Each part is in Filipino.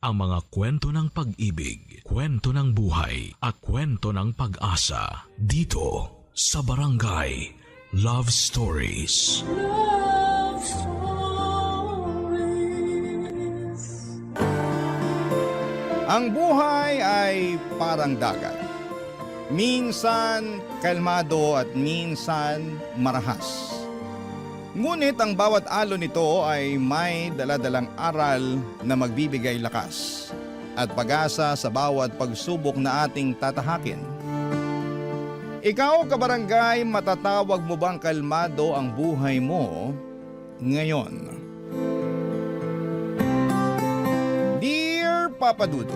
ang mga kwento ng pag-ibig, kwento ng buhay, at kwento ng pag-asa dito sa Barangay Love Stories. Love Stories. Ang buhay ay parang dagat. Minsan kalmado at minsan marahas. Ngunit ang bawat alon nito ay may daladalang aral na magbibigay lakas at pag-asa sa bawat pagsubok na ating tatahakin. Ikaw, kabarangay, matatawag mo bang kalmado ang buhay mo ngayon? Dear Papa Dudu,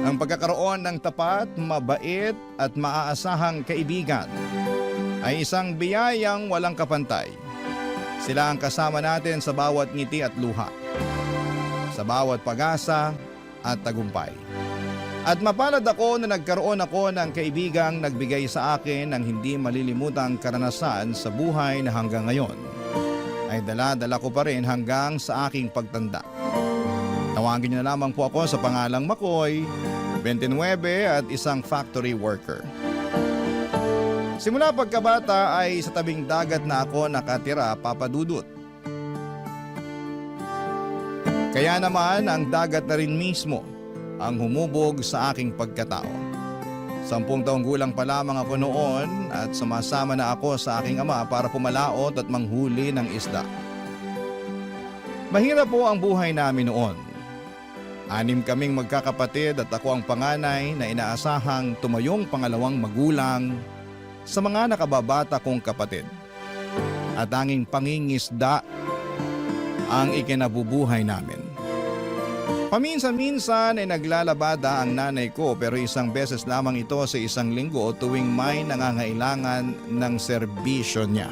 ang pagkakaroon ng tapat, mabait at maaasahang kaibigan ay isang biyayang walang kapantay. Sila ang kasama natin sa bawat ngiti at luha, sa bawat pag-asa at tagumpay. At mapalad ako na nagkaroon ako ng kaibigang nagbigay sa akin ng hindi malilimutang karanasan sa buhay na hanggang ngayon ay dala-dala ko pa rin hanggang sa aking pagtanda. Tawagin niyo na lamang po ako sa pangalang Makoy, 29 at isang factory worker. Simula pagkabata ay sa tabing dagat na ako nakatira, Papa Dudut. Kaya naman ang dagat na rin mismo ang humubog sa aking pagkatao. 10 taong gulang pa lamang ako noon at sumasama na ako sa aking ama para pumalaot at manghuli ng isda. Mahirap po ang buhay namin noon. 6 kaming magkakapatid at ako ang panganay na inaasahang tumayong pangalawang magulang sa mga nakababata kong kapatid. At tanging pangingisda ang ikinabubuhay namin. Paminsan-minsan ay naglalabada ang nanay ko pero isang beses lamang ito sa isang linggo tuwing may nangangailangan ng serbisyo niya.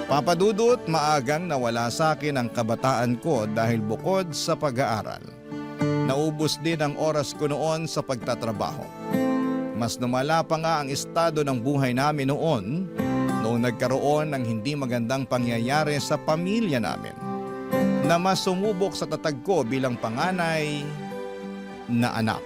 Papadudot, maagang nawala sa akin ang kabataan ko dahil bukod sa pag-aaral, naubos din ang oras ko noon sa pagtatrabaho. Mas lumala pa nga ang estado ng buhay namin noong nagkaroon ng hindi magandang pangyayari sa pamilya namin na mas sumubok sa tatag ko bilang panganay na anak.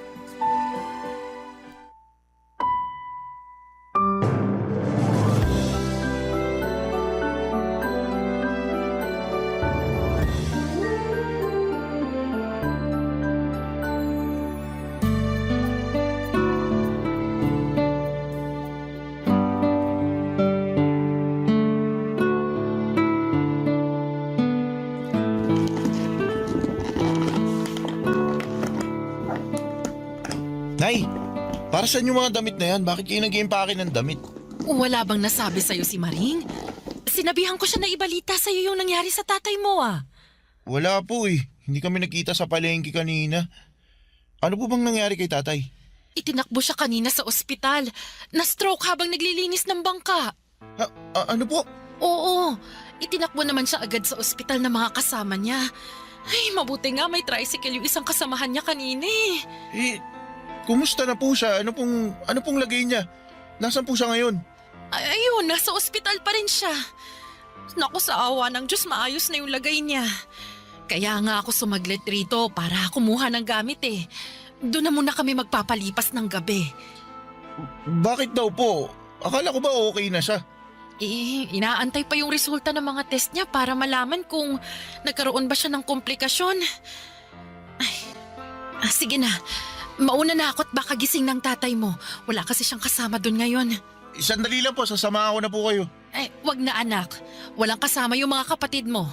Nay, para saan yung mga damit na yan? Bakit kayo nag-iimpake ng damit? Wala bang nasabi sa'yo si Maring? Sinabihan ko siya na ibalita sa'yo yung nangyari sa tatay mo ah. Wala po eh. Hindi kami nakita sa palengke kanina. Ano po bang nangyari kay tatay? Itinakbo siya kanina sa ospital. Na-stroke habang naglilinis ng bangka. Ano po? Oo, itinakbo naman siya agad sa ospital ng mga kasama niya. Ay, mabuti nga may tricycle yung isang kasamahan niya kanina eh. Kumusta na po siya? Ano pong lagay niya? Nasaan po siya ngayon? Ayun, nasa ospital pa rin siya. Naku, sa awa ng Diyos, maayos na yung lagay niya. Kaya nga ako sumaglit rito para kumuha ng gamit eh. Doon na muna kami magpapalipas ng gabi. Bakit daw po? Akala ko ba okay na siya? Inaantay pa yung resulta ng mga test niya para malaman kung nagkaroon ba siya ng komplikasyon. Sige na. Mauna na ako at baka gising ng tatay mo. Wala kasi siyang kasama doon ngayon. Sandali lang po, sasamahan ko na po kayo. Wag na anak. Walang kasama yung mga kapatid mo.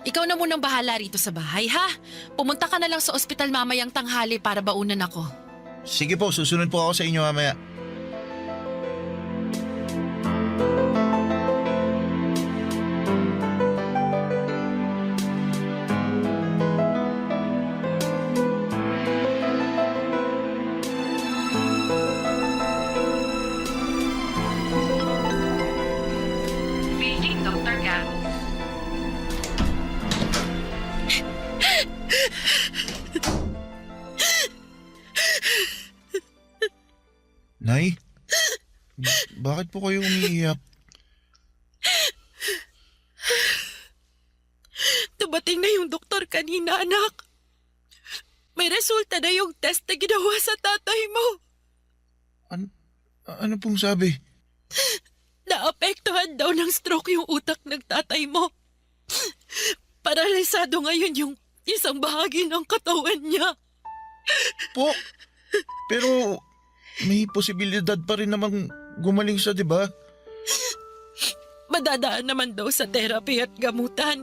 Ikaw na munang bahala rito sa bahay, ha? Pumunta ka na lang sa ospital mamayang tanghali para baunan ako. Sige po, susunod po ako sa inyo mamaya. Nay? Bakit po kayo umiiyak? Dumating na yung doktor kanina, anak. May resulta na yung test na ginawa sa tatay mo. Ano pong sabi? Naapektuhan daw ng stroke yung utak ng tatay mo. Paralisado ngayon yung isang bahagi ng katawan niya. Po, pero may posibilidad pa rin namang gumaling siya, di ba? Madadaan naman daw sa therapy at gamutan.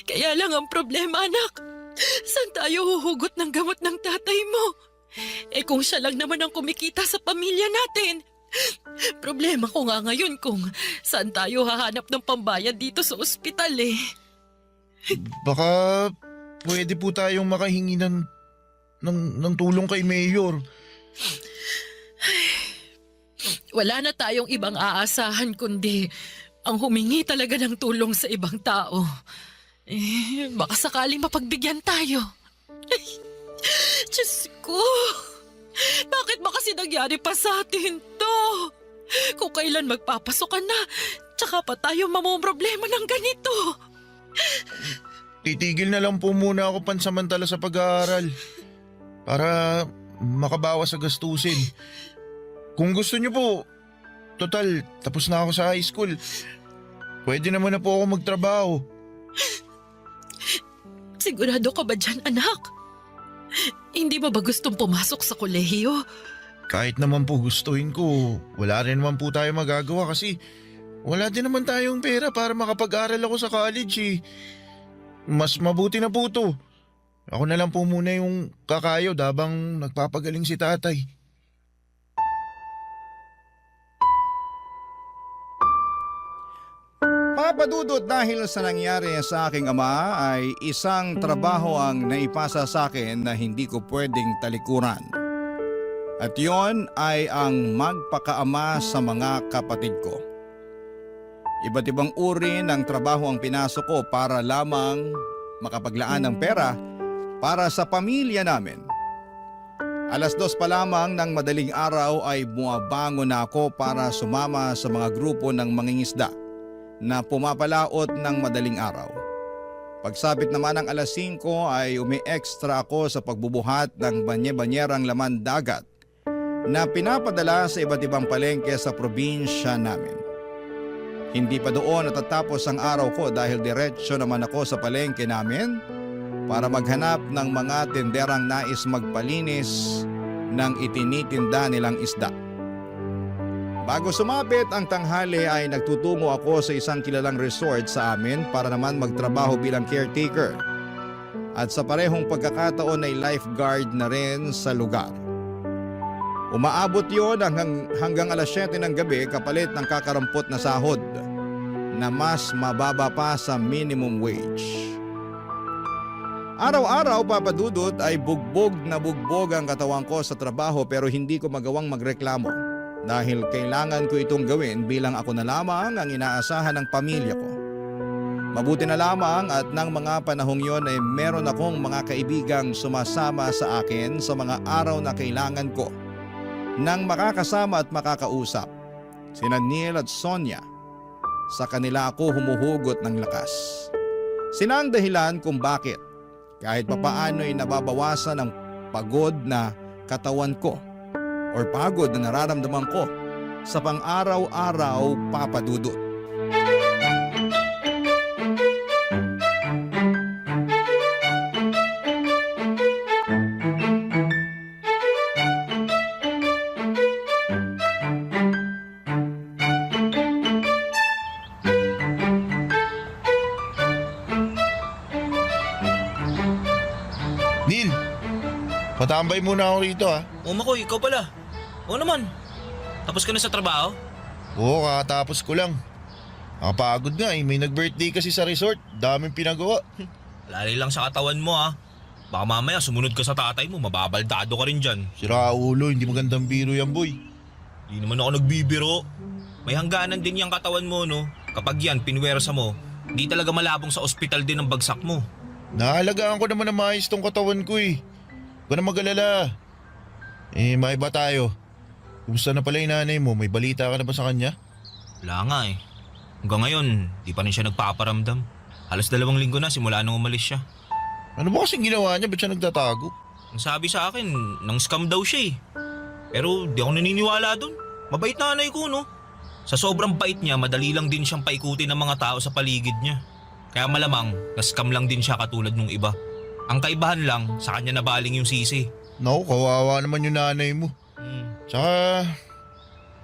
Kaya lang ang problema, anak. Saan tayo huhugot ng gamot ng tatay mo? Eh kung siya lang naman ang kumikita sa pamilya natin. Problema ko nga ngayon kung saan tayo hahanap ng pambayad dito sa ospital eh. Baka pwede po tayong makahingi ng tulong kay Mayor. Wala na tayong ibang aasahan kundi ang humingi talaga ng tulong sa ibang tao. Eh, baka sakaling mapagbigyan tayo. Ay, Diyos ko! Bakit ba kasi nangyari pa sa atin to? Kung kailan magpapasokan na, tsaka pa tayo mamomroblema ng ganito. Titigil na lang po muna ako pansamantala sa pag-aaral para makabawas sa gastusin. Kung gusto niyo po, total, tapos na ako sa high school. Pwede naman na po ako magtrabaho. Sigurado ka ba dyan, anak? Hindi mo ba gustong pumasok sa kolehiyo? Kahit naman po gustuhin ko, wala rin naman po tayo magagawa kasi wala din naman tayong pera para makapag-aral ako sa college eh. Mas mabuti na po to. Ako na lang po muna yung kakayod habang nagpapagaling si tatay. Papadudot, dahil sa nangyari sa aking ama ay isang trabaho ang naipasa sa akin na hindi ko pwedeng talikuran. At yon ay ang magpakaama sa mga kapatid ko. Iba't ibang uri ng trabaho ang pinasok ko para lamang makapaglaan ng pera para sa pamilya namin. 2:00 pa lamang ng madaling araw ay bumabangon na ako para sumama sa mga grupo ng mangingisda na pumapalaot ng madaling araw. Pagsapit naman ng 5:00 ay umi-extra ako sa pagbubuhat ng banye-banyerang laman dagat na pinapadala sa iba't ibang palengke sa probinsya namin. Hindi pa doon natatapos ang araw ko dahil diretsyo naman ako sa palengke namin para maghanap ng mga tenderang nais magpalinis ng itinitinda nilang isda. Bago sumapit ang tanghali ay nagtutungo ako sa isang kilalang resort sa amin para naman magtrabaho bilang caretaker. At sa parehong pagkakataon ay lifeguard na rin sa lugar. Umaabot yon hanggang 7:00 ng gabi kapalit ng kakarampot na sahod na mas mababa pa sa minimum wage. Araw-araw, papadudot, ay bugbog na bugbog ang katawan ko sa trabaho pero hindi ko magawang magreklamo dahil kailangan ko itong gawin bilang ako na lamang ang inaasahan ng pamilya ko. Mabuti na lamang at ng mga panahong yon ay meron akong mga kaibigang sumasama sa akin sa mga araw na kailangan ko nang makakasama at makakausap. Sina Neil at Sonia. Sa kanila ako humuhugot ng lakas. Sina ang dahilan kung bakit kahit papaano ay nababawasan ang pagod na katawan ko or pagod na nararamdaman ko sa pang-araw-araw, papadudot. Neil, patambay muna ako rito ha. O Makoy, ikaw pala. Oo naman. Tapos ka na sa trabaho? Oo, kakatapos ko lang. Nakapagod nga eh, may nag-birthday kasi sa resort. Daming pinagawa. Lali lang sa katawan mo ha. Baka mamaya sumunod ka sa tatay mo, mababaldado ka rin dyan. Sira ulo, hindi magandang biro yan boy. Di naman ako nagbibiro. May hangganan din yung katawan mo no. Kapag yan, pinwersa mo, di talaga malabong sa ospital din ang bagsak mo. Naalagaan ko naman na maayos tong katawan ko eh. Huwag na mag-alala. Maiba tayo. Kumusta na pala yung nanay mo? May balita ka na ba sa kanya? Wala nga eh. Hanggang ngayon, di pa rin siya nagpaparamdam. Halos 2 linggo na simula nung umalis siya. Ano ba kasing ginawa niya? Ba't siya nagtatago? Ang sabi sa akin, nang scam daw siya eh. Pero di ako naniniwala dun. Mabait nanay ko, no? Sa sobrang bait niya, madali lang din siyang paikutin ng mga tao sa paligid niya. Kaya malamang, na-scam lang din siya katulad nung iba. Ang kaibahan lang, sa kanya nabaling yung sisi. Naku, kawawa naman yung nanay mo. Hmm. Tsaka,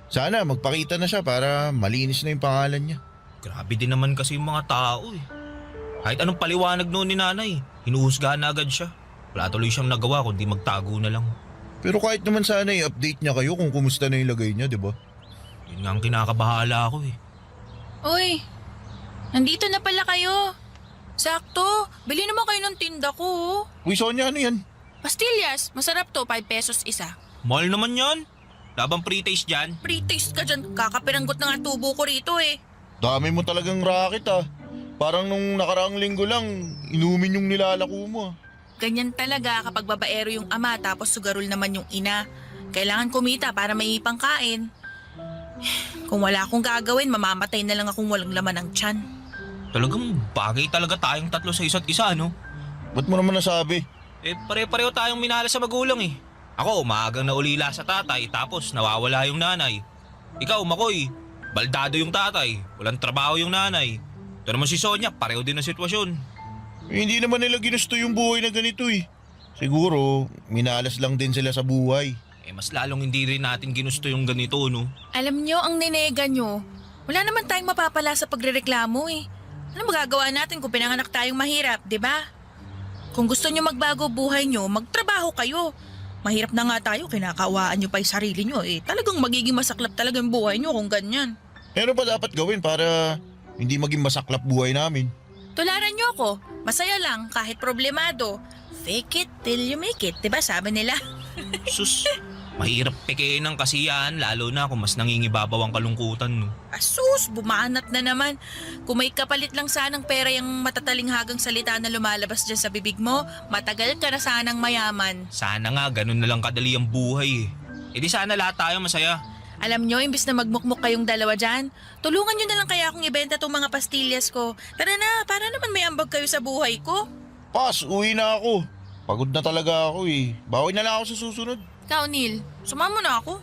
sana magpakita na siya para malinis na yung pangalan niya. Grabe din naman kasi yung mga tao eh. Kahit anong paliwanag noon ni nanay, hinuhusgahan na agad siya. Wala tuloy siyang nagawa kundi magtago na lang. Pero kahit naman sana i-update niya kayo kung kumusta na yung lagay niya, di ba? Yun nga ang kinakabahala ako eh. Uy, nandito na pala kayo. Sakto, bili naman kayo ng tinda ko. Oh. Uy, Sonia, ano yan? Pastillas, masarap to, 5 pesos isa. Mahal naman yan. Labang pre-taste dyan. Pre-taste ka dyan, kakapiranggot na nga tubo ko rito eh. Dami mo talagang racket ah. Parang nung nakaraang linggo lang, inumin yung nilalako mo ah. Ganyan talaga kapag babaero yung ama tapos sugarol naman yung ina. Kailangan kumita para may pangkain. Kung wala akong gagawin, mamamatay na lang akong walang laman ng tiyan. Talagang bagay talaga tayong tatlo sa isa't isa, no? Ba't mo naman nasabi? Eh, pare-pareho tayong minala sa magulang eh. Ako, maagang naulila sa tatay tapos nawawala yung nanay. Ikaw, Makoy, baldado yung tatay, walang trabaho yung nanay. Ito naman si Sonia, pareho din ang sitwasyon. Eh, hindi naman nila ginusto yung buhay na ganito eh. Siguro, minalas lang din sila sa buhay. Eh, mas lalong hindi rin natin ginusto yung ganito, no? Alam nyo, ang ninega nyo, wala naman tayong mapapala sa pagrereklamo eh. Ano magagawa natin kung pinanganak tayong mahirap, di ba? Kung gusto nyo magbago buhay nyo, magtrabaho kayo. Mahirap na nga tayo, kinakawaan nyo pa yung sarili nyo eh. Talagang magiging masaklap talaga yung buhay nyo kung ganyan. Ano pa dapat gawin para hindi maging masaklap buhay namin? Tularan nyo ako, masaya lang kahit problemado. Fake it till you make it, di ba sabi nila? Sus, mahirap pekein ng kasiyahan lalo na kung mas nangingibabaw ang kalungkutan, no? Asus, bumanat na naman. Kung may kapalit lang sanang pera yung matatalinghagang salita na lumalabas dyan sa bibig mo, matagal ka na sanang mayaman. Sana nga ganun na lang kadali ang buhay eh. E di sana lahat tayo masaya. Alam nyo, imbis na magmukmuk kayong dalawa dyan, tulungan nyo na lang kaya akong ibenta tong mga pastillas ko. Tara na, para naman may ambag kayo sa buhay ko. Pas, uwi na ako. Pagod na talaga ako eh. Bawi na lang ako sa susunod. Ikaw, Neil, sumama na ako.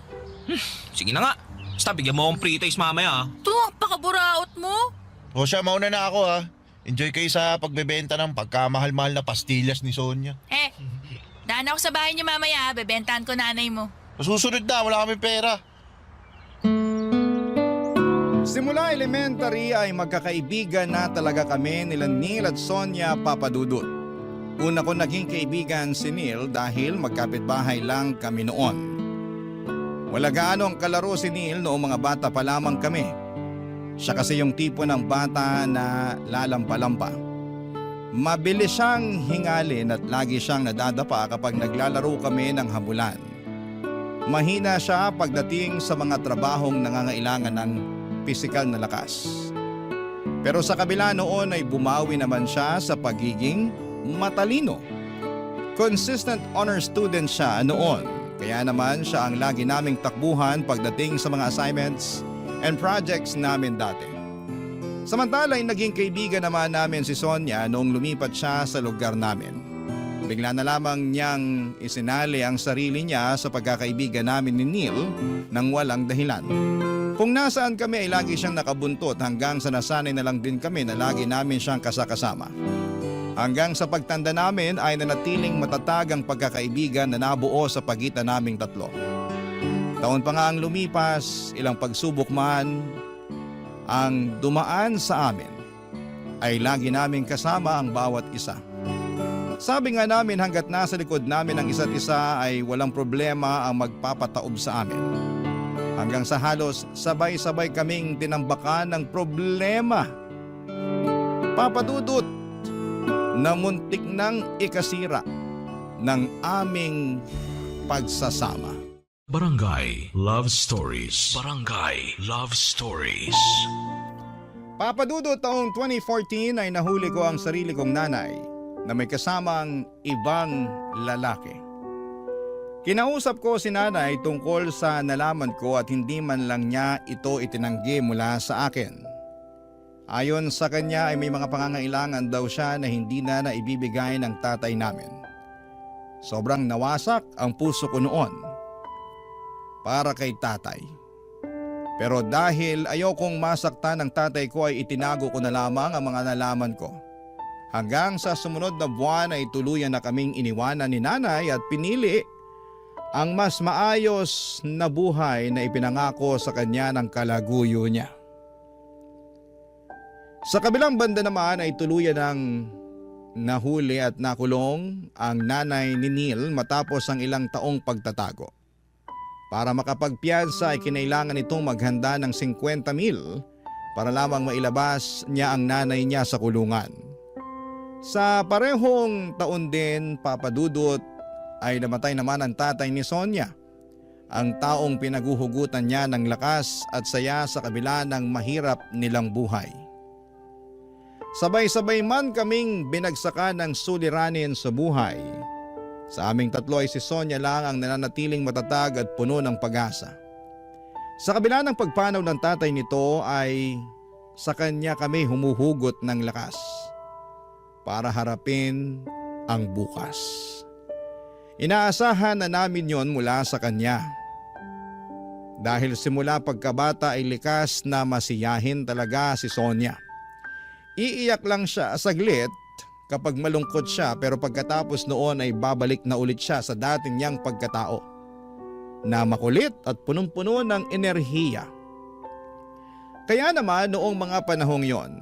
Sige na nga. Basta bigyan mo akong pre-taste mamaya, ah. Ito, pakaburaot mo. O siya, mauna na ako ha. Enjoy kayo sa pagbebenta ng pagkamahal-mahal na pastillas ni Sonia. Daan ako sa bahay niyo mamaya, bebentahan ko nanay mo. Sa susunod na, wala kami pera. Simula elementary ay magkakaibigan na talaga kami nila Neil at Sonia Papadudut. Una ko naging kaibigan si Neil dahil magkapitbahay lang kami noon. Wala gaano ang kalaro si Neil noong mga bata pa lamang kami. Siya kasi yung tipo ng bata na lalampa-lampa. Mabilis siyang hingalin at lagi siyang nadadapa kapag naglalaro kami ng habulan. Mahina siya pagdating sa mga trabahong nangangailangan ng pisikal na lakas. Pero sa kabila noon ay bumawi naman siya sa pagiging matalino. Consistent honor student siya noon, kaya naman siya ang lagi naming takbuhan pagdating sa mga assignments and projects namin dati. Samantala ay naging kaibigan naman namin si Sonia noong lumipat siya sa lugar namin. Bigla na lamang niyang isinali ang sarili niya sa pagkakaibigan namin ni Neil nang walang dahilan. Kung nasaan kami ay lagi siyang nakabuntot hanggang sa nasanay na lang din kami na lagi namin siyang kasakasama. Hanggang sa pagtanda namin ay nanatiling matatag ang pagkakaibigan na nabuo sa pagitan naming tatlo. Taon pa nga ang lumipas, ilang pagsubok man ang dumaan sa amin, ay lagi namin kasama ang bawat isa. Sabi nga namin hanggat nasa likod namin ang isa't isa ay walang problema ang magpapataob sa amin. Hanggang sa halos sabay-sabay kaming tinambakan ng problema. Papadudot na muntik nang ikasira ng aming pagsasama. Barangay Love Stories. Barangay Love Stories. Papadudot taong 2014 ay nahuli ko ang sarili kong nanay na may kasamang ibang lalaki. Kinausap ko si nanay tungkol sa nalaman ko at hindi man lang niya ito itinanggi mula sa akin. Ayon sa kanya ay may mga pangangailangan daw siya na hindi na naibibigay ng tatay namin. Sobrang nawasak ang puso ko noon para kay tatay. Pero dahil ayokong masaktan ng tatay ko ay itinago ko na lamang ang mga nalaman ko. Hanggang sa sumunod na buwan ay tuluyan na kaming iniwanan ni nanay at pinili ang mas maayos na buhay na ipinangako sa kanya ng kalaguyo niya. Sa kabilang banda naman ay tuluyan ng nahuli at nakulong ang nanay ni Neil matapos ang ilang taong pagtatago. Para makapagpiyansa ay kinailangan itong maghanda ng 50,000 para lamang mailabas niya ang nanay niya sa kulungan. Sa parehong taon din, Papa Dudut, ay namatay naman ang tatay ni Sonia, ang taong pinaguhugutan niya ng lakas at saya sa kabila ng mahirap nilang buhay. Sabay-sabay man kaming binagsakan ng suliranin sa buhay. Sa aming tatlo ay si Sonia lang ang nananatiling matatag at puno ng pag-asa. Sa kabila ng pagpanaw ng tatay nito ay sa kanya kami humuhugot ng lakas para harapin ang bukas. Inaasahan na namin yon mula sa kanya. Dahil simula pagkabata ay likas na masiyahin talaga si Sonia. Iiyak lang siya saglit kapag malungkot siya, pero pagkatapos noon ay babalik na ulit siya sa dating niyang pagkatao na makulit at punong-puno ng enerhiya. Kaya naman noong mga panahong yon,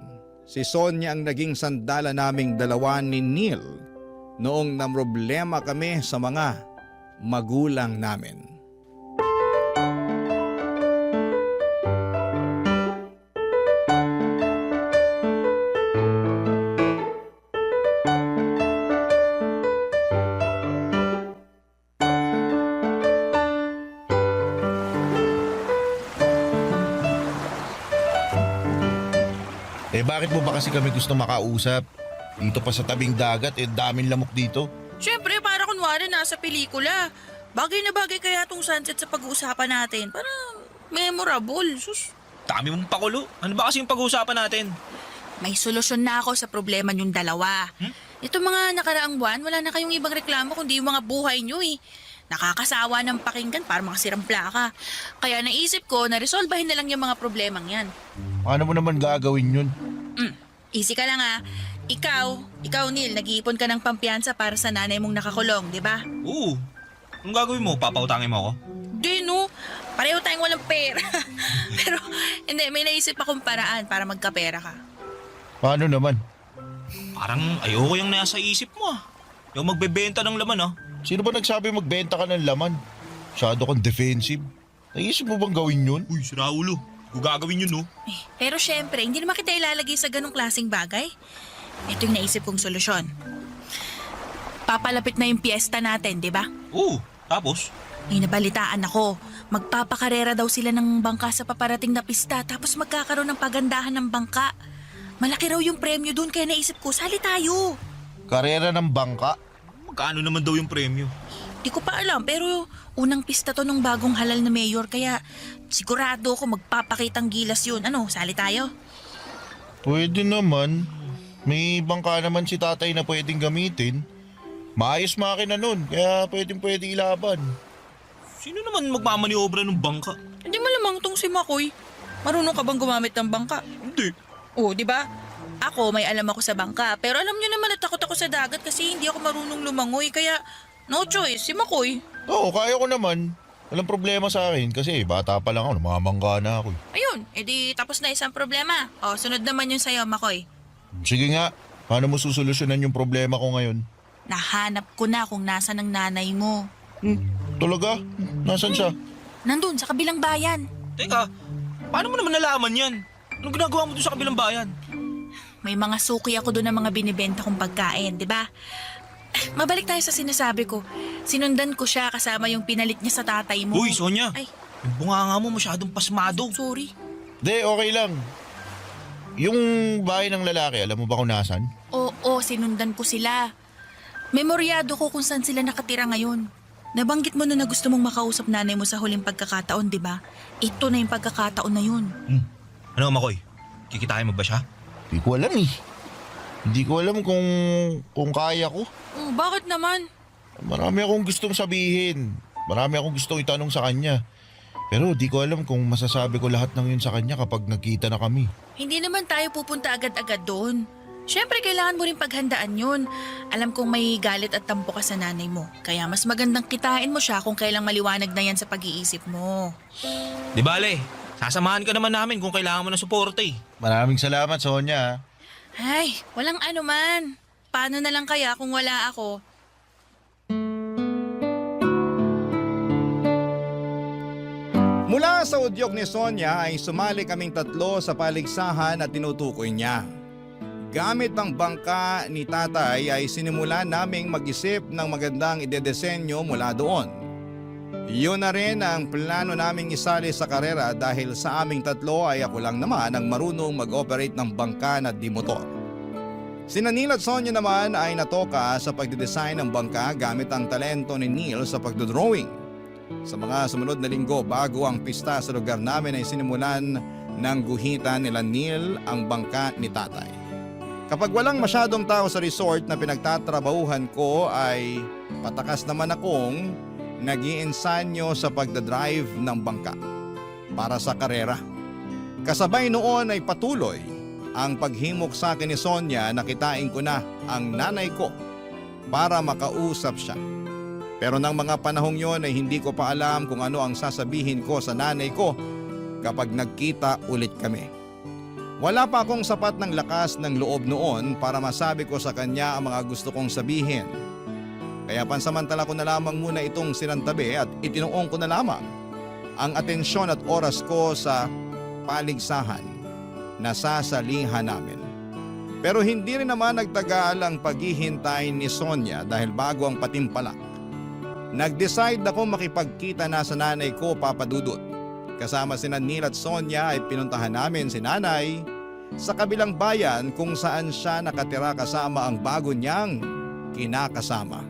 si Sonia ang naging sandala naming dalawa ni Neil noong namroblema kami sa mga magulang namin. Bakit mo ba kasi kami gusto makausap? Dito pa sa tabing dagat, daming lamok dito. Siyempre, para kunwari nasa pelikula. Bagay na bagay kaya tong sunset sa pag-uusapan natin. Para memorable. Sus. Dami mong pakulo. Ano ba kasi yung pag-uusapan natin? May solusyon na ako sa problema niyong dalawa. Ito mga nakaraang buwan, wala na kayong ibang reklamo kundi yung mga buhay niyo eh. Nakakasawa ng pakinggan para makasirang plaka. Kaya naisip ko na resolbahin na lang yung mga problemang yan. Ano mo naman gagawin yun? Easy ka lang ah. Ikaw Neil, nag-iipon ka ng pampiyansa para sa nanay mong nakakulong, di ba? Oo. Anong gagawin mo? Papautangin mo ako? Di no, pareho tayong walang pera. Pero hindi, may naisip akong paraan para magkapera ka. Paano naman? Parang ayoko yung nasa isip mo ah. Yung magbebenta ng laman ah. Sino ba nagsabi magbenta ka ng laman? Masyado kang defensive. Naisip mo bang gawin yun? Uy, si Raulo. Kung gagawin yun no. Pero syempre, hindi naman kita ilalagay sa ganong klaseng bagay. Ito yung naisip kong solusyon. Papalapit na yung piyesta natin, di ba? Oo, tapos? May nabalitaan ako. Magpapakarera daw sila ng bangka sa paparating na pista tapos magkakaroon ng pagandahan ng bangka. Malaki raw yung premyo dun kaya naisip ko, sali tayo. Karera ng bangka? Magkano naman daw yung premyo? Di ko pa alam pero unang pista to nung bagong halal na mayor kaya sigurado ako magpapakitang gilas yun. Ano, sali tayo? Pwede naman. May bangka naman si tatay na pwedeng gamitin. Maayos makina nun, kaya pwede ilaban. Sino naman magmamaniobra ng bangka? Hindi malamang tong si Makoy. Marunong ka bang gumamit ng bangka? Hindi. Oh, di ba? Ako, may alam ako sa bangka. Pero alam nyo naman na takot ako sa dagat kasi hindi ako marunong lumangoy. Kaya, no choice, si Makoy. Oo, kaya ko naman. Walang problema sa akin kasi bata pa lang ako, namamangga na ako. Ayun, edi tapos na isang problema. O, sunod naman yun sa'yo, Makoy. Sige nga, paano mo susolusyonan yung problema ko ngayon? Nahanap ko na kung nasa ng nanay mo. Talaga? Nasaan siya? Nandun, sa kabilang bayan. Teka, paano mo naman nalaman yan? Anong ginagawa mo doon sa kabilang bayan? May mga suki ako doon ng mga binibenta kong pagkain, di ba? Mabalik tayo sa sinasabi ko. Sinundan ko siya kasama yung pinalit niya sa tatay mo. Uy, Sonia! Ay, Yung bunganga mo masyadong pasmado. sorry. De, okay lang. Yung bahay ng lalaki, alam mo ba kung nasan? Oo, sinundan ko sila. Memoryado ko kung saan sila nakatira ngayon. Nabanggit mo na gusto mong makausap nanay mo sa huling pagkakataon, di ba? Ito na yung pagkakataon na yun. Ano, Makoy? Kikitain mo ba siya? Hindi ko alam eh. Hindi ko alam kung kaya ko. Oh, bakit naman? Marami akong gustong sabihin. Marami akong gustong itanong sa kanya. Pero di ko alam kung masasabi ko lahat ng yun sa kanya kapag nagkita na kami. Hindi naman tayo pupunta agad-agad doon. Siyempre, kailangan mo rin paghandaan yun. Alam kong may galit at tampo ka sa nanay mo. Kaya mas magandang kitain mo siya kung kailang maliwanag na yan sa pag-iisip mo. Di bale, sasamahan ka naman namin kung kailangan mo ng suporta eh. Maraming salamat, Sonia. Ay, walang ano man. Paano na lang kaya kung wala ako? Mula sa udyok ni Sonia ay sumali kaming tatlo sa paligsahan at tinutukoy niya. Gamit ang bangka ni tatay ay sinimulan naming mag-isip ng magandang idedesenyo mula doon. Yun na rin ang plano naming isali sa karera dahil sa aming tatlo ay ako lang naman ang marunong mag-operate ng bangka na di motor. Sina Neil at Sonia naman ay natoka sa pagdidesign ng bangka gamit ang talento ni Neil sa pagdodrawing. Sa mga sumunod na linggo bago ang pista sa lugar namin ay sinimulan ng guhitan nila Neil ang bangka ni tatay. Kapag walang masyadong tao sa resort na pinagtatrabahuhan ko ay patakas naman akong nag-iensanyo sa pagdadrive ng bangka para sa karera. Kasabay noon ay patuloy ang paghimok sa akin ni Sonia na kitain ko na ang nanay ko para makausap siya. Pero nang mga panahong yon ay hindi ko pa alam kung ano ang sasabihin ko sa nanay ko kapag nagkita ulit kami. Wala pa akong sapat ng lakas ng loob noon para masabi ko sa kanya ang mga gusto kong sabihin. Kaya pansamantala ko na lamang muna itong sinantabi at itinuong ko na lamang ang atensyon at oras ko sa paligsahan na sasalihan namin. Pero hindi rin naman nagtagal ang paghihintay ni Sonia dahil bago ang patimpalak. Nag-decide ako makipagkita na sa nanay ko, Papa Dudut. Kasama sina Neil at Sonia ay pinuntahan namin si nanay sa kabilang bayan kung saan siya nakatira kasama ang bago niyang kinakasama.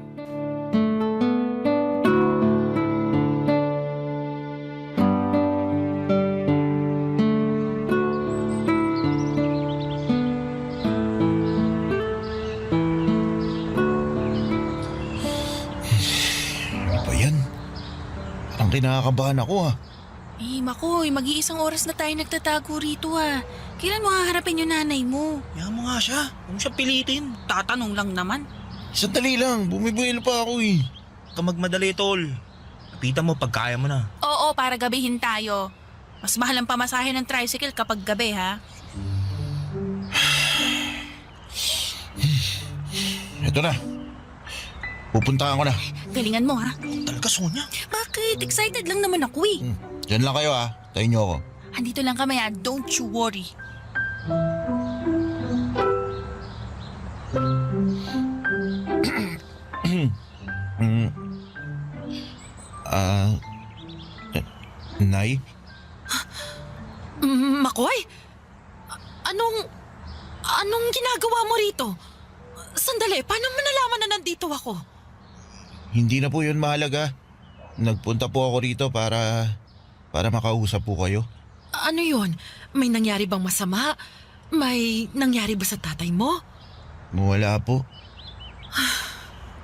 Ano ba yan? Parang kinakabahan ako ah. Makoy, mag-iisang oras na tayo nagtatago rito ah. Kailan mo haharapin yung nanay mo? Yan mo nga siya. Huwag siya pilitin. Tatanong lang naman. Sandali lang, bumibuelo pa ako eh. Huwag ka magmadali, tol. Lapitan mo pagkaya mo na. Oo, para gabihin tayo. Mas mahal ang pamasahe ng tricycle kapag gabi ha. Ito na. Pupuntahan ko na. Galingan mo ha. Talaga, Sonia. Bakit? Excited lang naman ako eh. Diyan lang kayo ah. Tayo niyo ako. Andito lang kami ha. Don't you worry. Nay? Makoy? Anong ginagawa mo rito? Sandali, paano mo nalaman na nandito ako? Hindi na po yun mahalaga. Nagpunta po ako rito para makausap po kayo. Ano yun? May nangyari bang masama? May nangyari ba sa tatay mo? Wala po.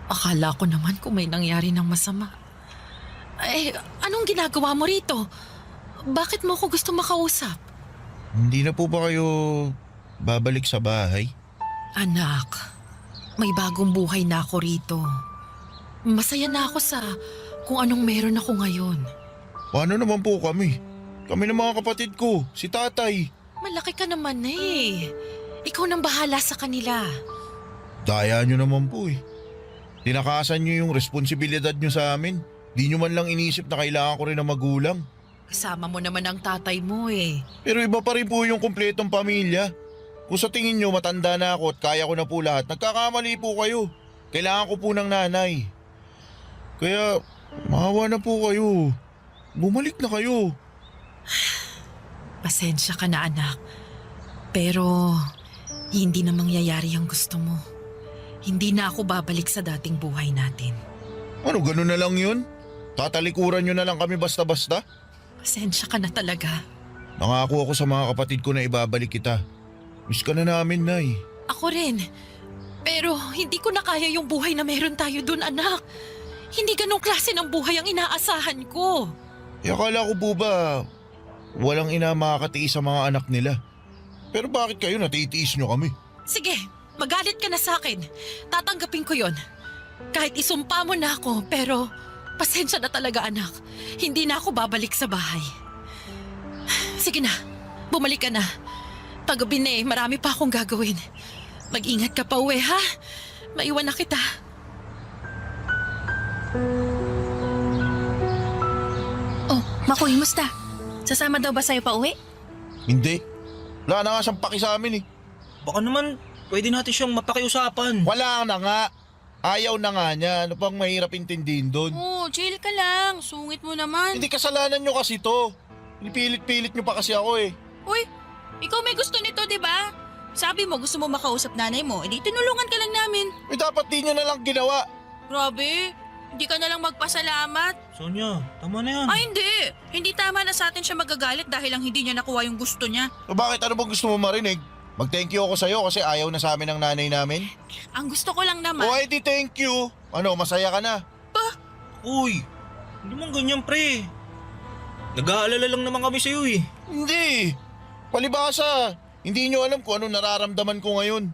Akala ko naman kung may nangyari ng masama. Anong ginagawa mo rito? Bakit mo ako gusto makausap? Hindi na po ba kayo babalik sa bahay? Anak, may bagong buhay na ako rito. Masaya na ako sa kung anong meron ako ngayon. Paano naman po kami? Kami ng mga kapatid ko, si tatay. Malaki ka naman eh. Ikaw nang bahala sa kanila. Daya nyo naman po eh. Tinakasan nyo yung responsibilidad nyo sa amin. Di nyo man lang inisip na kailangan ko rin ng magulang. Kasama mo naman ang tatay mo eh. Pero iba pa rin po yung kumpletong pamilya. Kung sa tingin nyo matanda na ako at kaya ko na po lahat, nagkakamali po kayo. Kailangan ko po ng nanay. Kaya maawa na po kayo. Bumalik na kayo. Pasensya ka na anak. Pero hindi na mangyayari ang gusto mo. Hindi na ako babalik sa dating buhay natin. Ano, ganun na lang yun? Tatalikuran nyo na lang kami basta-basta? Pasensya ka na talaga. Nangako ako sa mga kapatid ko na ibabalik kita. Miss ka na namin, Nay. Ako rin. Pero hindi ko na kaya yung buhay na meron tayo dun, anak. Hindi ganong klase ng buhay ang inaasahan ko. Akala ko po ba walang ina makakatiis sa mga anak nila? Pero bakit kayo natitiis nyo kami? Sige, magalit ka na sa akin. Tatanggapin ko yon. Kahit isumpa mo na ako, pero pasensya na talaga, anak. Hindi na ako babalik sa bahay. Sige na, bumalik ka na. Paggabi na marami pa akong gagawin. Mag-ingat ka pa uwi, ha? Maiwan na kita. Oh, Makoy, musta? Sasama daw ba sa'yo pa uwi? Hindi. Wala na nga siyang paki sa amin eh. Baka naman, pwede natin siyang mapakiusapan. Wala na nga. Ayaw na nga niya. Ano pang mahirap intindihin doon? Oh, chill ka lang. Sungit mo naman. Hindi kasalanan nyo kasi to. Pinipilit-pilit nyo pa kasi ako eh. Uy, ikaw may gusto nito, di ba? Sabi mo gusto mo makausap nanay mo, edi tinulungan ka lang namin. Eh dapat di nyo na lang ginawa. Grabe, hindi ka na lang magpasalamat. Sonia, tama na yan. Ay hindi, hindi tama na sa atin siya magagalit dahil lang hindi niya nakuha yung gusto niya. So bakit ano bang gusto mo marinig? Mag-thank you ako sa'yo kasi ayaw na sa amin ng nanay namin. Ang gusto ko lang naman. O ay di thank you. Ano, masaya ka na? Uy, hindi man ganyan pre. Nag-aalala lang naman kami sa'yo eh. Hindi. Palibasa. Hindi nyo alam kung anong nararamdaman ko ngayon.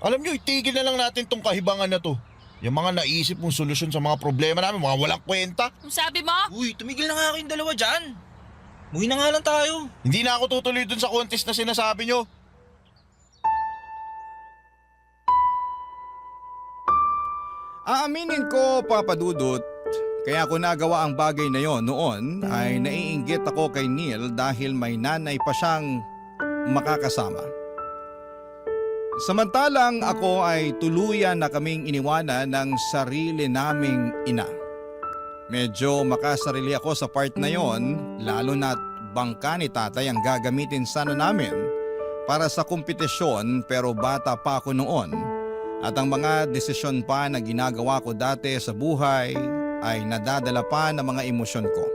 Alam nyo, itigil na lang natin tong kahibangan na to. Yung mga naisip mong solusyon sa mga problema namin, mga walang kwenta. Ang sabi mo? Uy, tumigil na nga kayong dalawa dyan. Muwi na nga lang tayo. Hindi na ako tutuloy dun sa contest na sinasabi nyo. Aaminin ko, Papa Dudut, kaya ko nagawa ang bagay na yon noon ay naiinggit ako kay Neil dahil may nanay pa siyang makakasama. Samantalang ako ay tuluyan na kaming iniwanan ng sarili naming ina. Medyo makasarili ako sa part na yon, lalo na't bangka ni tatay ang gagamitin sana namin para sa kompetisyon, pero bata pa ako noon at ang mga desisyon pa na ginagawa ko dati sa buhay ay nadadala pa ng mga emosyon ko.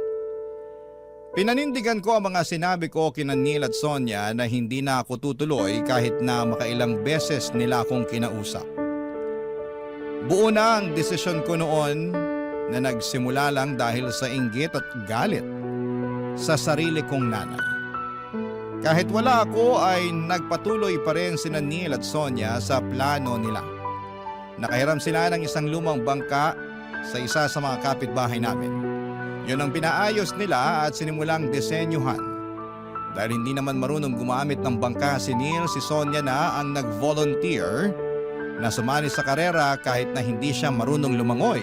Pinanindigan ko ang mga sinabi ko kina Neil at Sonia na hindi na ako tutuloy kahit na makailang beses nila akong kinausap. Buo na ang desisyon ko noon na nagsimula lang dahil sa inggit at galit sa sarili kong nanay. Kahit wala ako ay nagpatuloy pa rin sina Neil at Sonia sa plano nila. Nakahiram sila ng isang lumang bangka sa isa sa mga kapitbahay namin. Yun ang pinaayos nila at sinimulang disenyuhan. Dahil hindi naman marunong gumamit ng bangka si Neil, si Sonia na ang nag-volunteer na sumali sa karera kahit na hindi siya marunong lumangoy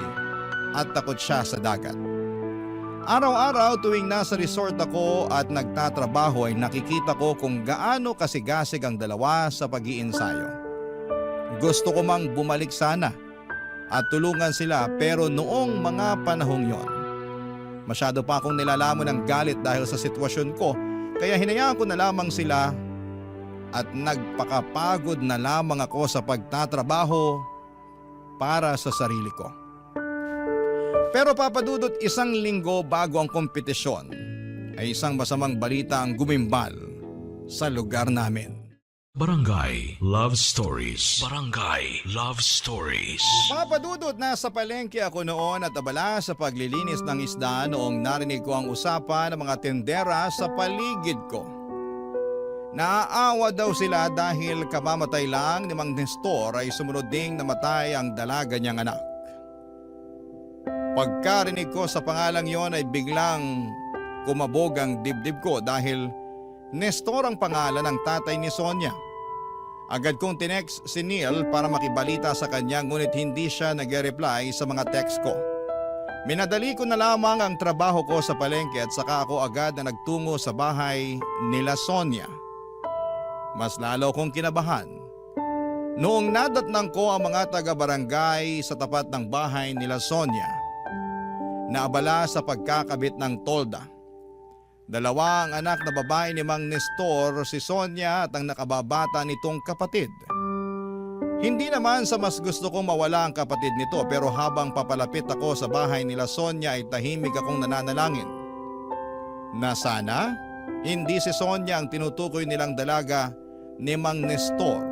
at takot siya sa dagat. Araw-araw tuwing nasa resort ako at nagtatrabaho ay nakikita ko kung gaano kasigasig ang dalawa sa pag-iinsayo. Gusto ko mang bumalik sana at tulungan sila, pero noong mga panahong yon, masyado pa akong nilalamon ng galit dahil sa sitwasyon ko, kaya hinayaan ko na lamang sila at nagpakapagod na lamang ako sa pagtatrabaho para sa sarili ko. Pero Papa Dudut, isang linggo bago ang kompetisyon ay isang masamang balita ang gumimbal sa lugar namin. Barangay Love Stories. Barangay Love Stories. Papa Dudut, nasa palengke ako noon at abala sa paglilinis ng isda noong narinig ko ang usapan ng mga tendera sa paligid ko. Naaawa daw sila dahil kamamatay lang ni Mang Nestor ay sumunod ding namatay ang dalaga niyang anak. Pagkarinig ko sa pangalang yon ay biglang kumabog ang dibdib ko dahil Nestor ang pangalan ng tatay ni Sonia. Agad kong tinext si Neil para makibalita sa kanya, ngunit hindi siya nag-reply sa mga text ko. Minadali ko na lamang ang trabaho ko sa palengke at saka ako agad na nagtungo sa bahay nila Sonia. Mas lalo kong kinabahan noong nadatnang ko ang mga taga-barangay sa tapat ng bahay nila Sonia na abala sa pagkakabit ng tolda. Dalawa ang anak na babae ni Mang Nestor, si Sonia at ang nakababata nitong kapatid. Hindi naman sa mas gusto kong mawala ang kapatid nito, pero habang papalapit ako sa bahay nila Sonia ay tahimik akong nananalangin na sana hindi si Sonia ang tinutukoy nilang dalaga ni Mang Nestor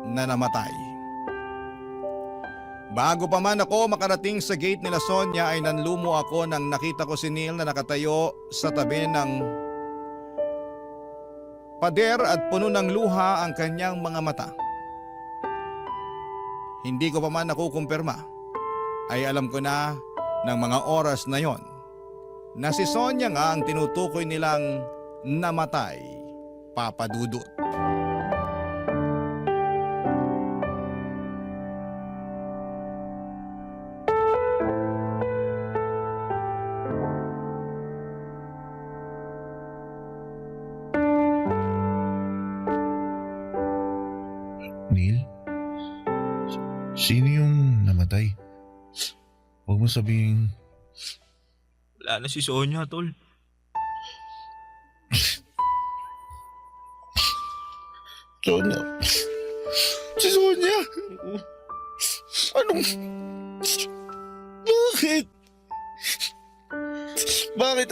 na namatay. Bago pa man ako makarating sa gate nila Sonia ay nanlumo ako nang nakita ko si Neil na nakatayo sa tabi ng pader at puno ng luha ang kanyang mga mata. Hindi ko pa man nakukumpirma ay alam ko na ng mga oras na yon na si Sonia nga ang tinutukoy nilang namatay, Papa Dudut. Neil? Sino yung namatay? Huwag mo sabihin... Wala na si Sonia, tol. Sonia? Si Sonia? Anong... Bakit? Bakit?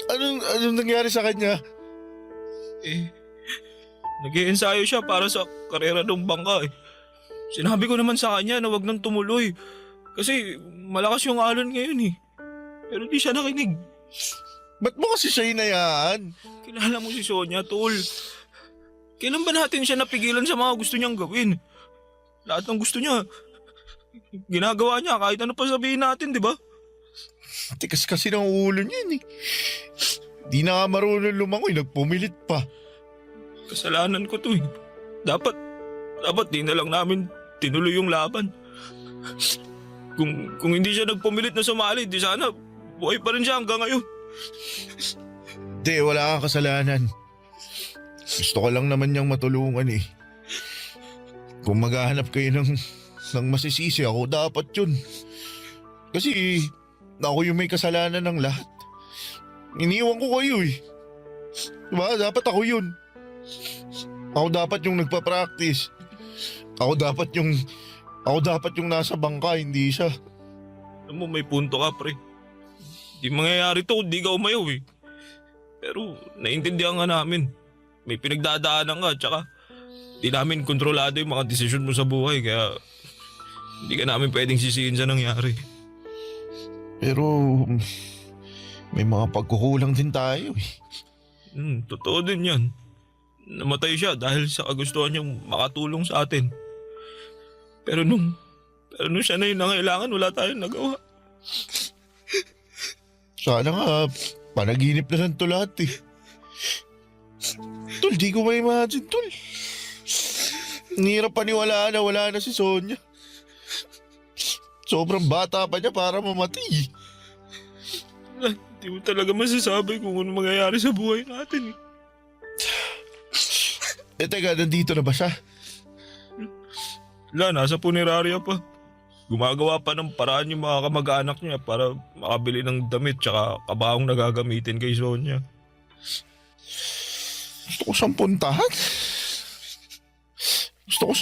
Anong nangyari sa kanya? Nag-iensayo siya para sa karera ng bangka eh. Sinabi ko naman sa kanya na wag nang tumuloy. Kasi malakas yung alon ngayon eh. Pero di siya nakinig. Ba't mo kasi siya hinayaan? Kilala mo si Sonia, tol. Kailan ba natin siya napigilan sa mga gusto niyang gawin? Lahat ng gusto niya, ginagawa niya kahit ano pa sabihin natin, di ba? Tikas kasi ng ulo niya eh. Di na nga marunong lumangoy, nagpumilit pa. Kasalanan ko to eh. Dapat di na lang namin tinuloy yung laban. Kung hindi siya nagpumilit na sumali, di sana buhay pa rin siya hanggang ngayon. Di, wala kang kasalanan. Gusto ko lang naman niyang matulungan eh. Kung maghahanap kayo ng masisisi, ako dapat yun. Kasi ako yung may kasalanan ng lahat. Iniwan ko kayo eh. Diba? Dapat ako yun. Ako dapat yung nagpa-practice. Ako dapat yung nasa bangka, hindi siya. Alam mo, may punto ka, pre. Di mangyayari to kung di ka umayaw eh. Pero naiintindihan nga namin. May pinagdadaanan ka, tsaka di namin kontrolado yung mga desisyon mo sa buhay, kaya hindi ka namin pwedeng sisihin sa nangyari. Pero may mga pagkukulang din tayo eh. Totoo din yan. Namatay siya dahil sa kagustuhan niyang makatulong sa atin. Pero nung siya na yung nangailangan, wala tayong nagawa. Sana nga, panaginip na lang to lahat eh. Tol, di ko ma-imagine, tol. Ang hirap paniwalaan na wala na si Sonia. Sobrang bata pa niya para mamatay. Hindi mo talaga masasabi kung ano mangyayari sa buhay natin eh. Teka, nandito na ba siya? Wala, nasa punerarya pa. Gumagawa pa ng paraan yung mga kamag-anak niya para makabili ng damit tsaka kabahong na gagamitin kay Sonia. Gusto ko siyang puntahan. Gusto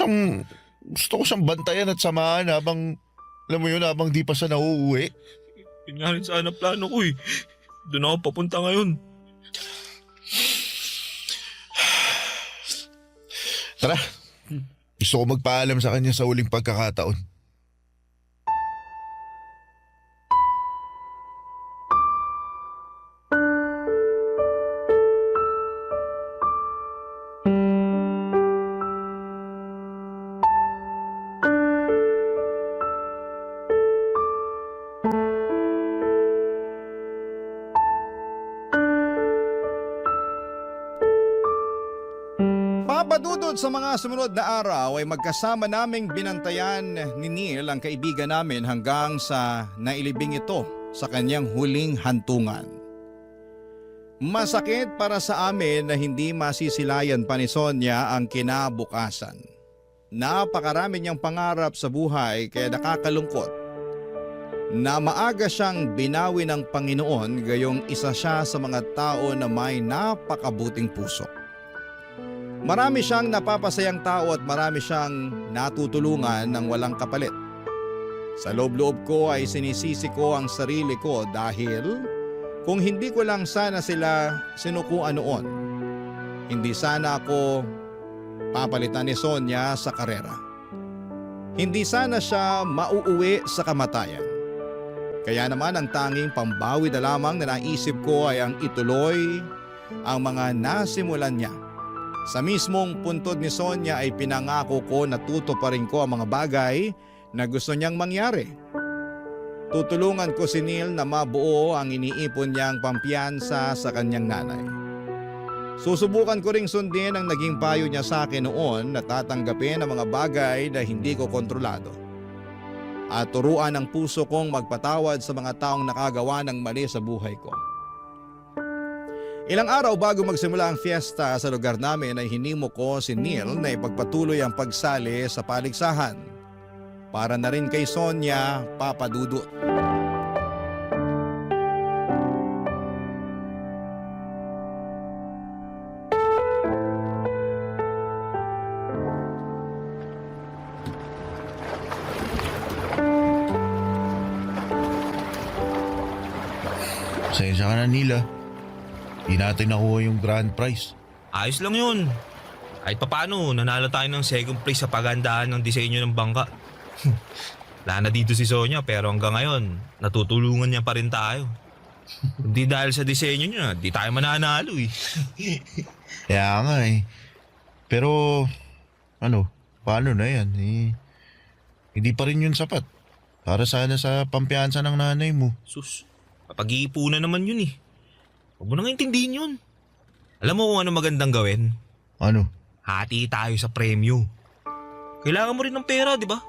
ko siyang bantayan at samahan habang, alam mo yun, habang di pa siya nauuwi. Yun nga rin sana plano ko eh. Doon ako papunta ngayon. Tara, gusto ko magpaalam sa kanya sa huling pagkakataon. Papadudod sa mga sumunod na araw ay magkasama naming binantayan ni Neil ang kaibigan namin hanggang sa nailibing ito sa kanyang huling hantungan. Masakit para sa amin na hindi masisilayan pa ni Sonia ang kinabukasan. Napakarami niyang pangarap sa buhay kaya nakakalungkot na maaga siyang binawi ng Panginoon gayong isa siya sa mga tao na may napakabuting puso. Marami siyang napapasayang tao at marami siyang natutulungan ng walang kapalit. Sa loob-loob ko ay sinisisi ko ang sarili ko dahil kung hindi ko lang sana sila sinukuan noon, hindi sana ako papalitan ni Sonia sa karera. hindi sana siya mauuwi sa kamatayan. Kaya naman ang tanging pambawi na lamang na naisip ko ay ang ituloy ang mga nasimulan niya. Sa mismong puntod ni Sonia ay pinangako ko na tutuparin ko ang mga bagay na gusto niyang mangyari. Tutulungan ko si Neil na mabuo ang iniipon niyang pampiyansa sa kanyang nanay. Susubukan ko ring sundin ang naging payo niya sa akin noon na tatanggapin ang mga bagay na hindi ko kontrolado. At turuan ang puso kong magpatawad sa mga taong nakagawa ng mali sa buhay ko. Ilang araw bago magsimula ang fiesta sa lugar namin ay hinimo ko si Neil na ipagpatuloy ang pagsali sa paligsahan. Para na rin kay Sonia, Papa Dudut. Pasensya ka na, Nila. Di natin nakuha yung grand prize. Ayos lang yun. Kahit papano, nanalo tayo ng second place sa pagandahan ng disenyo ng bangka. Wala na dito si Sonia pero hanggang ngayon, natutulungan niya pa rin tayo. Hindi dahil sa disenyo niya, di tayo mananalo eh. Kaya nga eh. Pero, paano na yan? Hindi pa rin yun sapat. Para sana sa pampiyansa ng nanay mo. Sus, kapag-iipunan naman yun eh. Huwag mo nang intindihin yun. Alam mo kung ano magandang gawin? Ano? Hati tayo sa premyo. Kailangan mo rin ng pera, di ba?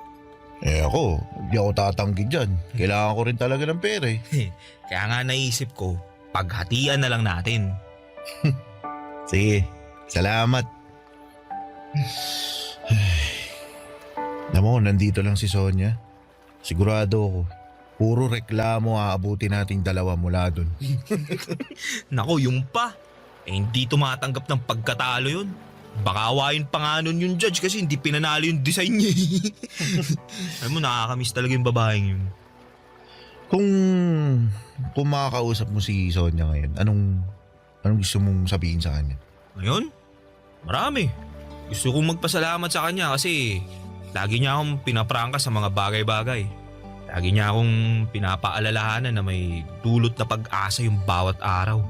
Ako, hindi ako tatanggi dyan. Kailangan ko rin talaga ng pera eh. Kaya nga naisip ko, paghatian na lang natin. Sige, salamat. Alam mo, nandito lang si Sonia. Sigurado ako, puro reklamo aabutin nating dalawa mula dun. Nako, yung pa. Hindi tumatanggap ng pagkatalo yun. Baka awayin pa nga nun yung judge kasi hindi pinanalo yung design niya. Alam mo, nakakamiss talaga yung babaeng yun. Kung makakausap mo si Sonia ngayon, anong gusto mong sabihin sa kanya? Ngayon, marami. Gusto kong magpasalamat sa kanya kasi lagi niya akong pinaprangka sa mga bagay-bagay. Lagi niya akong pinapaalalahanan na may dulot na pag-asa yung bawat araw.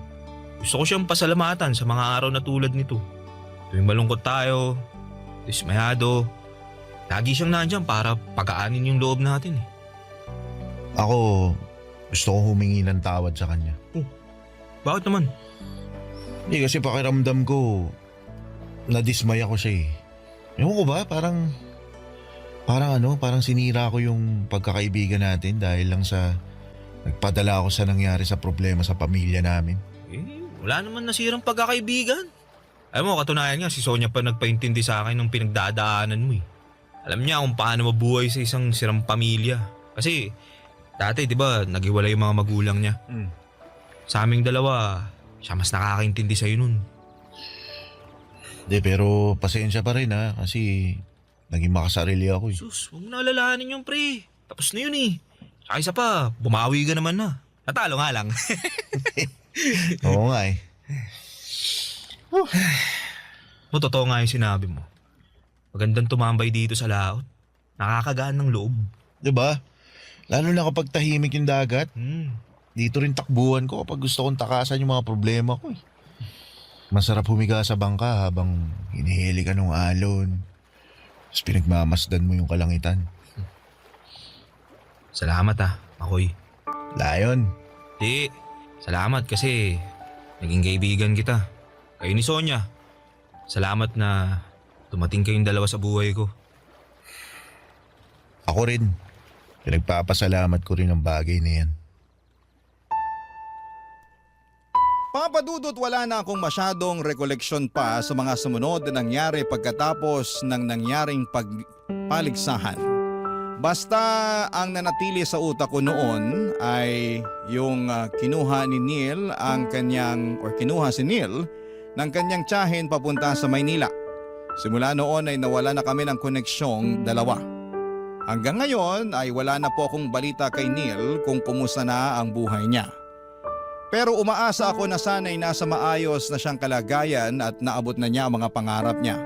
Gusto ko siyang pasalamatan sa mga araw na tulad nito. Tuwing malungkot tayo, dismayado, lagi siyang nandyan para pagaanin yung loob natin eh. Ako, gusto kong humingi ng tawad sa kanya. Bakit naman? Hindi kasi pakiramdam ko, nadismay ako siya eh. Ewan ko ba, parang sinira ko yung pagkakaibigan natin dahil lang sa nagpadala ako sa nangyari sa problema sa pamilya namin. Wala naman nasirang pagkakaibigan. Alam mo, katunayan nga si Sonia pa nagpaintindi sa akin ng pinagdadaanan mo eh. Alam niya kung paano mabuhay sa isang sirang pamilya. Kasi dati di ba naghiwalay yung mga magulang niya. Sa aming dalawa, siya mas nakakaintindi sa'yo nun. Hindi, pero pasensya pa rin ha, kasi naging makasarili ako eh. Sus, huwag mo na alalahanin yung pre. Tapos na yun eh. Saka isa pa, bumawi ka naman na. Natalo nga lang. Oo nga eh. Totoo nga yung sinabi mo. Magandang tumambay dito sa laot. Nakakagaan ng loob. Diba? Lalo na kapag tahimik yung dagat. Dito rin takbuhan ko kapag gusto kong takasan yung mga problema ko eh. Masarap humiga sa bangka habang hinihili ka ng alon. Tapos pinagmamasdan mo yung kalangitan. Salamat Makoy. Lion. Di, salamat kasi naging kaibigan kita. Kayo ni Sonia. Salamat na dumating kayong dalawa sa buhay ko. Ako rin. Pinagpapasalamat ko rin ang bagay na yan. Papa Dudut, wala na akong masyadong rekoleksyon pa sa mga sumunod na nangyari pagkatapos ng nangyaring paligsahan. Basta ang nanatili sa utak ko noon ay yung kinuha si Neil ng kanyang tiyahin papunta sa Maynila. Simula noon ay nawala na kami ng koneksyong dalawa. Hanggang ngayon ay wala na po akong balita kay Neil kung kumusta na ang buhay niya. Pero umaasa ako na sana'y nasa maayos na siyang kalagayan at naabot na niya ang mga pangarap niya.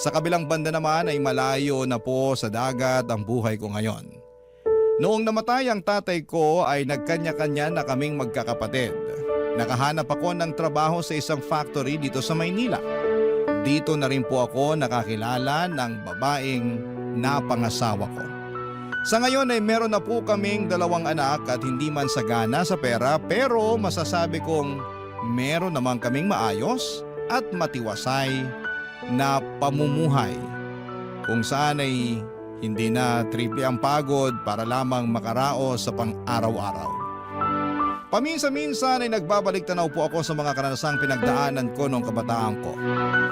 Sa kabilang banda naman ay malayo na po sa dagat ang buhay ko ngayon. Noong namatay ang tatay ko ay nagkanya-kanya na kaming magkakapatid. Nakahanap ako ng trabaho sa isang factory dito sa Maynila. Dito na rin po ako nakakilala ng babaeng napangasawa ko. Sa ngayon ay meron na po kaming 2 anak at hindi man sagana sa pera pero masasabi kong meron naman kaming maayos at matiwasay na pamumuhay kung saan ay hindi na triple ang pagod para lamang makaraos sa pang-araw-araw. Paminsan-minsan ay nagbabalik tanaw po ako sa mga karanasang pinagdaanan ko noong kabataan ko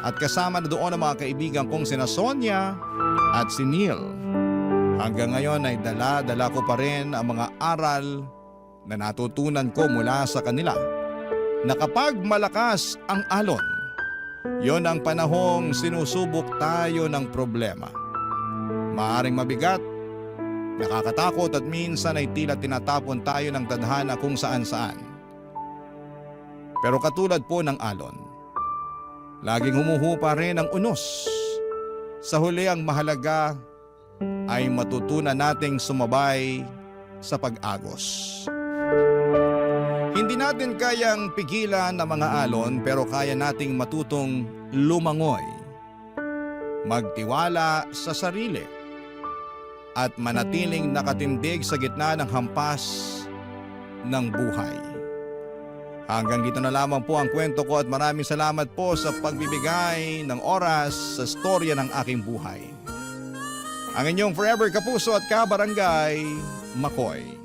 at kasama na doon ang mga kaibigan kong sina Sonia at si Neil. Hanggang ngayon ay dala-dala ko pa rin ang mga aral na natutunan ko mula sa kanila na kapag malakas ang alon, yon ang panahong sinusubok tayo ng problema. Maaring mabigat, nakakatakot at minsan ay tila tinatapon tayo ng tadhana kung saan-saan. Pero katulad po ng alon, laging humuhupa rin ang unos. Sa huli ang mahalaga ay matutunan nating sumabay sa pag-agos. Hindi natin kayang pigilan ang mga alon pero kaya nating matutong lumangoy, magtiwala sa sarili at manatiling nakatindig sa gitna ng hampas ng buhay. Hanggang dito na lamang po ang kwento ko at maraming salamat po sa pagbibigay ng oras sa storya ng aking buhay. Ang inyong forever kapuso at kabarangay, Makoy.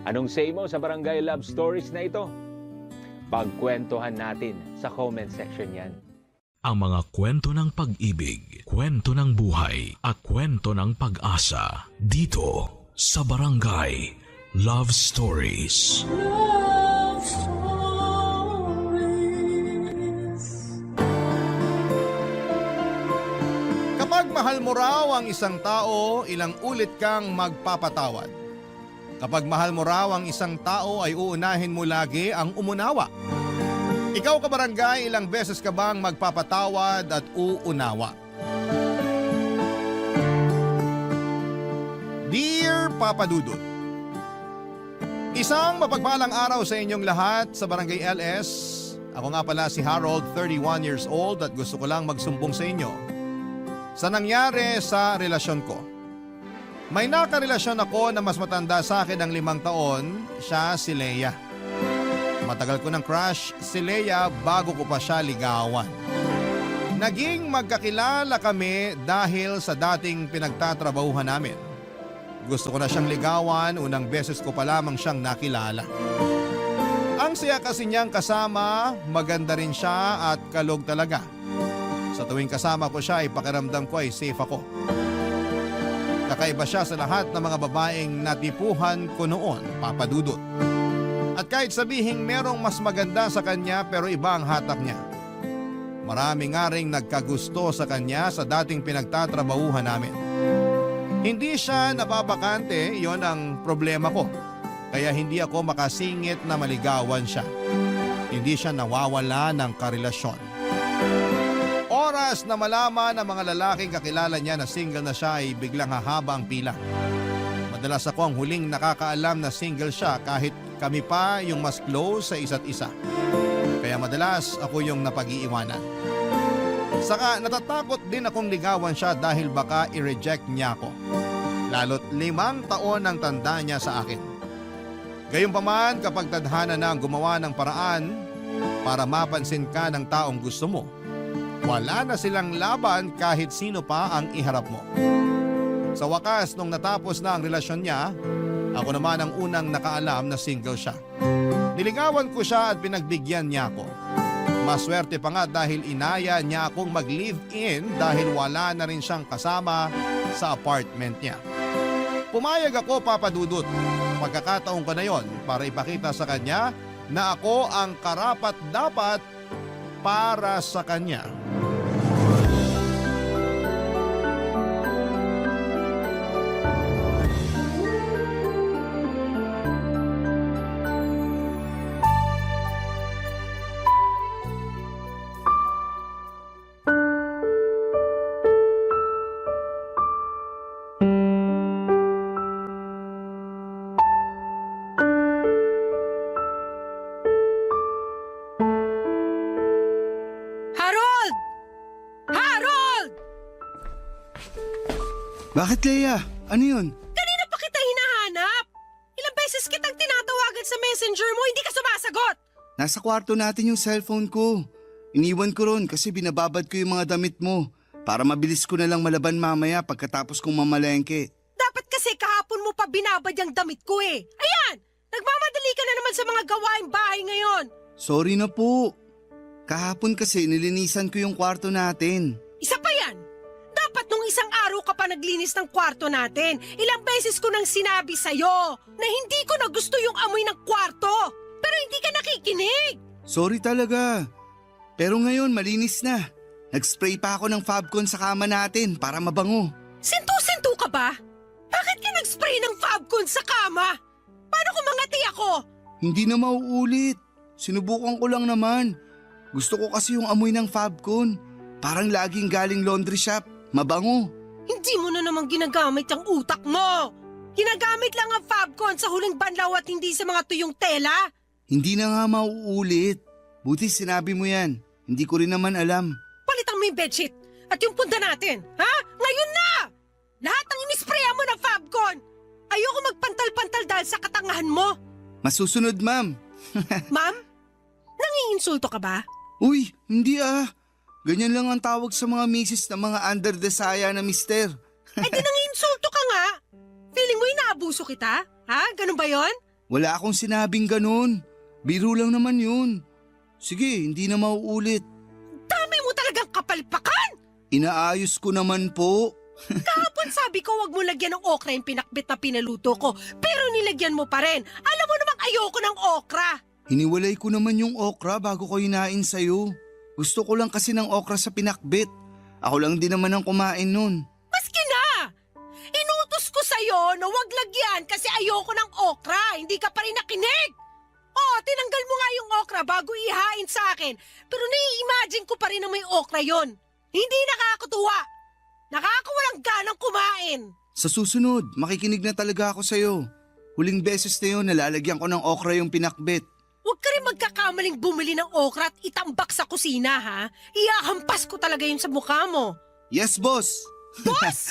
Anong say mo sa Barangay Love Stories na ito? Pagkwentuhan natin sa comment section yan. Ang mga kwento ng pag-ibig, kwento ng buhay at kwento ng pag-asa dito sa Barangay Love Stories. Love Stories. Kapag mahal mo raw ang isang tao, ilang ulit kang magpapatawad. Kapag mahal mo raw ang isang tao ay uunahin mo lagi ang umunawa. Ikaw kabarangay, ilang beses ka bang magpapatawad at uunawa? Dear Papa Dudut, isang mapagpalang araw sa inyong lahat sa Barangay LS. Ako nga pala si Harold, 31 years old at gusto ko lang magsumbong sa inyo sa nangyari sa relasyon ko. May nakarelasyon ako na mas matanda sa akin ng 5 taon, siya si Leia. Matagal ko ng crush si Leia bago ko pa siya ligawan. Naging magkakilala kami dahil sa dating pinagtatrabahuhan namin. Gusto ko na siyang ligawan, unang beses ko pa lamang siyang nakilala. Ang saya kasi niyang kasama, maganda rin siya at kalog talaga. Sa tuwing kasama ko siya ay pakiramdam ko ay safe ako. Kakaiba siya sa lahat ng mga babaeng natipuhan ko noon, Papa Dudut. At kahit sabihing merong mas maganda sa kanya pero iba ang hatak niya. Marami nga ring nagkagusto sa kanya sa dating pinagtatrabahuhan namin. Hindi siya nababakante, yon ang problema ko. Kaya hindi ako makasingit na maligawan siya. Hindi siya nawawala ng karelasyon. Oras na malaman ng mga lalaking kakilala niya na single na siya ay biglang hahaba ang pila. Madalas ako ang huling nakakaalam na single siya kahit kami pa yung mas close sa isa't isa. Kaya madalas ako yung napag-iiwanan. Saka natatakot din akong ligawan siya dahil baka i-reject niya ako. Lalo't 5 taon ang tanda niya sa akin. Gayunpaman kapag tadhana na ang gumawa ng paraan para mapansin ka ng taong gusto mo, wala na silang laban kahit sino pa ang iharap mo. Sa wakas, nung natapos na ang relasyon niya, ako naman ang unang nakaalam na single siya. Niligawan ko siya at pinagbigyan niya ako. Maswerte pa nga dahil inaya niya akong mag-live-in dahil wala na rin siyang kasama sa apartment niya. Pumayag ako, Papa Dudut. Pagkakataon ko na yon para ipakita sa kanya na ako ang karapat-dapat para sa kanya. Bakit, Leia? Ano yun? Kanina pa kita hinahanap. Ilang beses kitang tinatawagan sa messenger mo, hindi ka sumasagot. Nasa kwarto natin yung cellphone ko. Iniwan ko ron kasi binababad ko yung mga damit mo para mabilis ko na lang malaban mamaya pagkatapos kong mamalengke. Dapat kasi kahapon mo pa binabad yung damit ko eh. Ayan! Nagmamadali ka na naman sa mga gawaing bahay ngayon. Sorry na po. Kahapon kasi nilinisan ko yung kwarto natin. Isa pa yan. Dapat nung isang araw ka pa naglinis ng kwarto natin. Ilang beses ko nang sinabi sa'yo na hindi ko na gusto yung amoy ng kwarto. Pero hindi ka nakikinig. Sorry talaga. Pero ngayon malinis na. Nag-spray pa ako ng Fabcon sa kama natin para mabango. Sintu-sintu ka ba? Bakit ka nag-spray ng Fabcon sa kama? Paano kung mangati ako? Hindi na mauulit. Sinubukan ko lang naman. Gusto ko kasi yung amoy ng Fabcon. Parang laging galing laundry shop. Mabango. Hindi mo na naman ginagamit ang utak mo. Ginagamit lang ang Fabcon sa huling banlaw at hindi sa mga tuyong tela. Hindi na nga mauulit. Buti sinabi mo yan. Hindi ko rin naman alam. Palitan mo yung bedsheet at yung punta natin. Ha? Ngayon na! Lahat ng inisprayan mo ng Fabcon. Ayoko magpantal-pantal dahil sa katangahan mo. Masusunod, ma'am. Ma'am? Nangiinsulto ka ba? Uy, hindi ah. Ganyan lang ang tawag sa mga misis na mga under the saya na mister. Eh di nangiinsulto ka nga. Feeling mo inaabuso kita? Ha? Ganun ba yon? Wala akong sinabing ganun. Biro lang naman yun. Sige, hindi na mauulit. Dami mo talagang kapalpakan! Inaayos ko naman po. Kahapon sabi ko wag mo lagyan ng okra yung pinakbit na pinaluto ko. Pero nilagyan mo pa rin. Alam mo namang ayoko ng okra. Hiniwalay ko naman yung okra bago ko hinain sa'yo. Gusto ko lang kasi ng okra sa pinakbit. Ako lang din naman ang kumain nun. Maski na! Inutos ko sa'yo na wag lagyan kasi ayoko ng okra. Hindi ka pa rin nakinig. Oh, tinanggal mo nga yung okra bago ihain sa akin. Pero nai-imagine ko pa rin na may okra yon. Hindi nakakatuwa. Nakakawalang ganang kumain. Sa susunod, makikinig na talaga ako sa'yo. Huling beses na yun, nalalagyan ko ng okra yung pinakbit. Huwag ka rin magkakamaling bumili ng okra at itambak sa kusina, ha? Iyahampas ko talaga yun sa mukha mo. Yes, boss! Boss!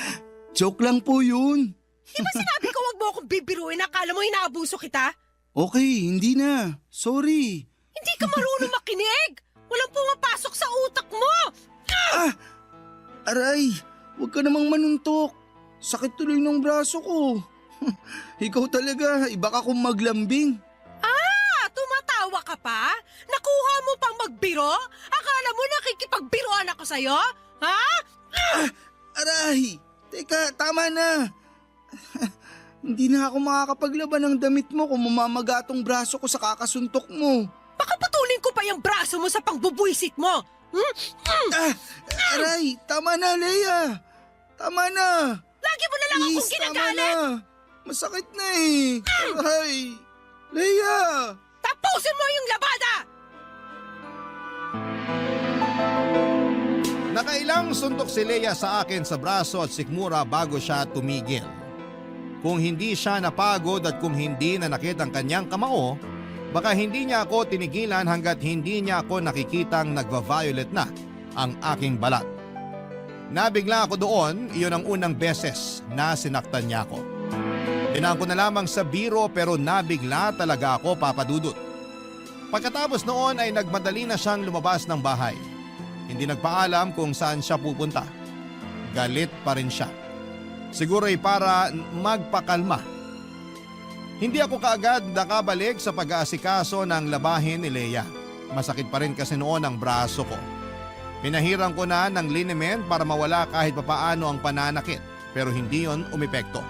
Joke lang po yun. Di ba sinabi ko wag mo akong bibiruin? Akala mo inaabuso kita? Okay, hindi na. Sorry. Hindi ka marunong makinig! Walang pumapasok sa utak mo! Aray, huwag ka namang manuntok. Sakit tuloy ng braso ko. Ikaw talaga, iba ka kung maglambing. Tumatawa ka pa? Nakuha mo pang magbiro? Akala mo nakikipagbiroan ako sa'yo? Ha? Aray, teka, tama na. Hindi na ako makakapaglaban ng damit mo kung mamamaga tong braso ko sa kakasuntok mo. Baka putulin ko pa yung braso mo sa pangbubuisit mo. Aray, tama na, Leia. Tama na. Lagi mo na lang akong ginagalit. Tama na. Masakit na eh. Aray, Leia. Tapusin mo yung labada! Nakailang suntok si Leia sa akin sa braso at sikmura bago siya tumigil. Kung hindi siya napagod at kung hindi nanakit ang kanyang kamao, baka hindi niya ako tinigilan hanggat hindi niya ako nakikitang nagva-violet na ang aking balat. Nabigla ako doon, iyon ang unang beses na sinaktan niya ako. Tinaan ko na lamang sa biro pero nabigla talaga ako, Papa Dudut. Pagkatapos noon ay nagmadali na siyang lumabas ng bahay. Hindi nagpaalam kung saan siya pupunta. Galit pa rin siya. Siguro ay para magpakalma. Hindi ako kaagad nakabalik sa pag-aasikaso ng labahin ni Leia. Masakit pa rin kasi noon ang braso ko. Pinahiran ko na ng liniment para mawala kahit papaano ang pananakit pero hindi yon umepekto.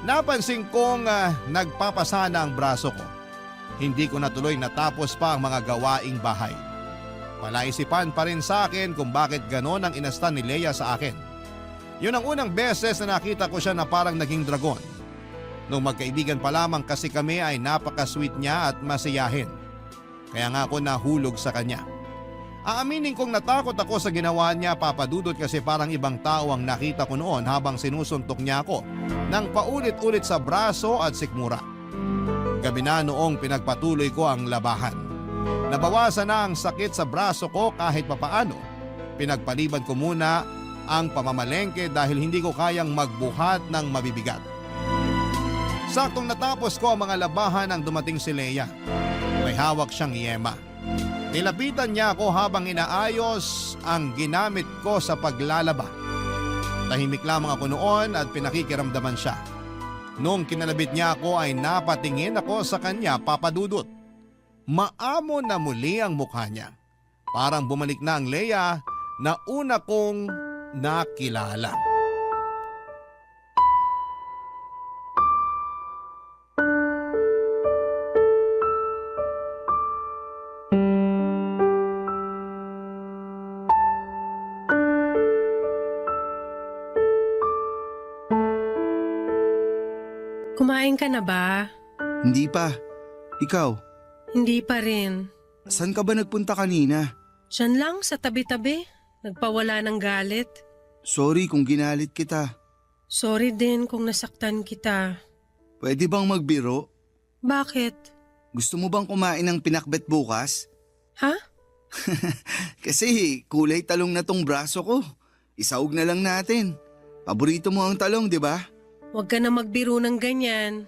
Napansin kong nagpapasana ang braso ko. Hindi ko natuloy natapos pa ang mga gawaing bahay. Palaisipan pa rin sa akin kung bakit ganon ang inastan ni Leia sa akin. Yun ang unang beses na nakita ko siya na parang naging dragon. Nung magkaibigan pa lamang kasi kami ay napaka-sweet niya at masiyahin. Kaya nga ako nahulog sa kanya. Aaminin kong natakot ako sa ginawa niya, Papa Dudut, kasi parang ibang tao ang nakita ko noon habang sinusuntok niya ako ng paulit-ulit sa braso at sikmura. Gabi na noong pinagpatuloy ko ang labahan. Nabawasan na ang sakit sa braso ko kahit papaano. Pinagpaliban ko muna ang pamamalengke dahil hindi ko kayang magbuhat ng mabibigat. Saktong natapos ko ang mga labahan nang dumating si Leia. May hawak siyang yema. Nilapitan niya ako habang inaayos ang ginamit ko sa paglalaba. Tahimik lamang ako noon at pinakikiramdaman siya. Nung kinalabit niya ako ay napatingin ako sa kanya, Papa Dudut. Maamo na muli ang mukha niya. Parang bumalik na ang Leia na una kong nakilala. Kumain ka na ba? Hindi pa. Ikaw, Hindi pa rin. saan ka ba nagpunta kanina? Diyan lang sa tabi-tabi. Nagpawala ng galit. Sorry kung ginalit kita. Sorry din kung nasaktan kita. Pwede bang magbiro? Bakit? Gusto mo bang kumain ng pinakbet bukas? Ha? Kasi kulay talong na tong braso ko. Isaog na lang natin. Paborito mo ang talong, di ba? Huwag ka na magbiro ng ganyan.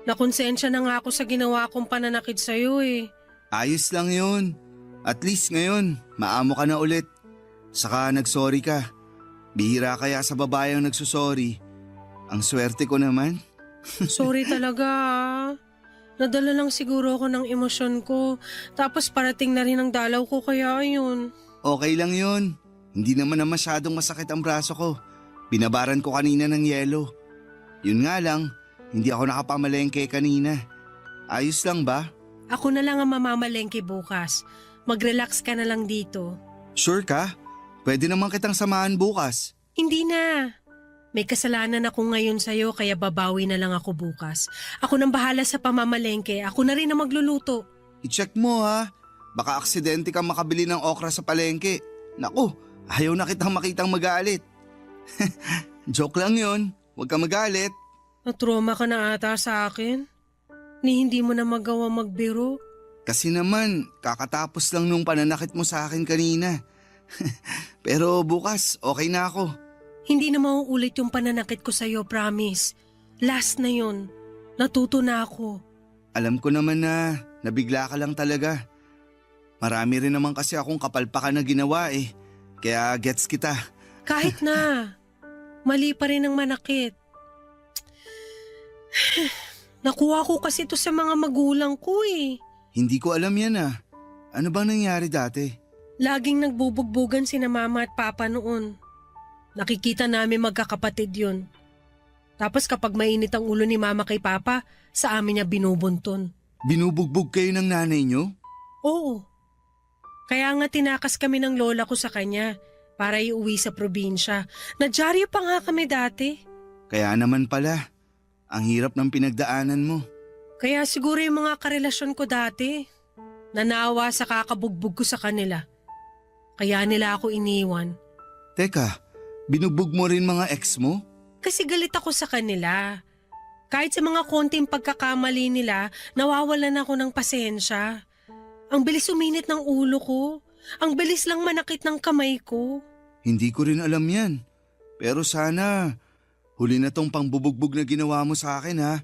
Nakonsensya na nga ako sa ginawa kong pananakit sa'yo eh. Ayos lang yun. At least ngayon, maamo ka na ulit. Saka nagsorry ka. Bihira kaya sa babayang nagsusorry. Ang swerte ko naman. Sorry talaga ah. Nadala lang siguro ako ng emosyon ko. Tapos parating na rin ang dalaw ko kaya ayun. Okay lang yun. Hindi naman na masyadong masakit ang braso ko. Binabaran ko kanina ng yelo. Yun nga lang, hindi ako nakapamalengke kanina. Ayos lang ba? Ako na lang ang mamamalengke bukas. Mag-relax ka na lang dito. Sure ka? Pwede naman kitang samahan bukas. Hindi na. May kasalanan ako ngayon sa'yo kaya babawi na lang ako bukas. Ako nang bahala sa pamamalengke. Ako na rin ang magluluto. I-check mo ha. Baka aksidente kang makabili ng okra sa palengke. Naku, ayaw na kitang makitang magalit. Joke lang yun. Huwag ka magalit. Natroma ka na ata sa akin. Ni hindi mo na magawa magbiro. Kasi naman, kakatapos lang nung pananakit mo sa akin kanina. Pero bukas, okay na ako. Hindi na mauulit yung pananakit ko sa'yo, promise. Last na yun. Natuto na ako. Alam ko naman na nabigla ka lang talaga. Marami rin naman kasi akong kapalpakan na ginawa eh. Kaya gets kita. Kahit na. Mali pa rin ang manakit. Nakuha ko kasi ito sa mga magulang ko eh. Hindi ko alam yan ah. Ano bang nangyari dati? Laging nagbubugbugan sina mama at papa noon. Nakikita namin magkakapatid yun. Tapos kapag mainit ang ulo ni mama kay papa, sa amin niya binubunton. Binubugbog kayo ng nanay niyo? Oo. Kaya nga tinakas kami ng lola ko sa kanya para iuwi sa probinsya. Nadyaryo pa nga kami dati. Kaya naman pala, ang hirap ng pinagdaanan mo. Kaya siguro yung mga karelasyon ko dati, nanawa sa kakabugbog ko sa kanila. Kaya nila ako iniwan. Teka, binugbog mo rin mga ex mo? Kasi galit ako sa kanila. Kahit sa mga konting pagkakamali nila, nawawalan ako ng pasensya. Ang bilis uminit ng ulo ko. Ang bilis lang manakit ng kamay ko. Hindi ko rin alam yan. Pero sana, huli na tong pangbubugbog na ginawa mo sa akin ha.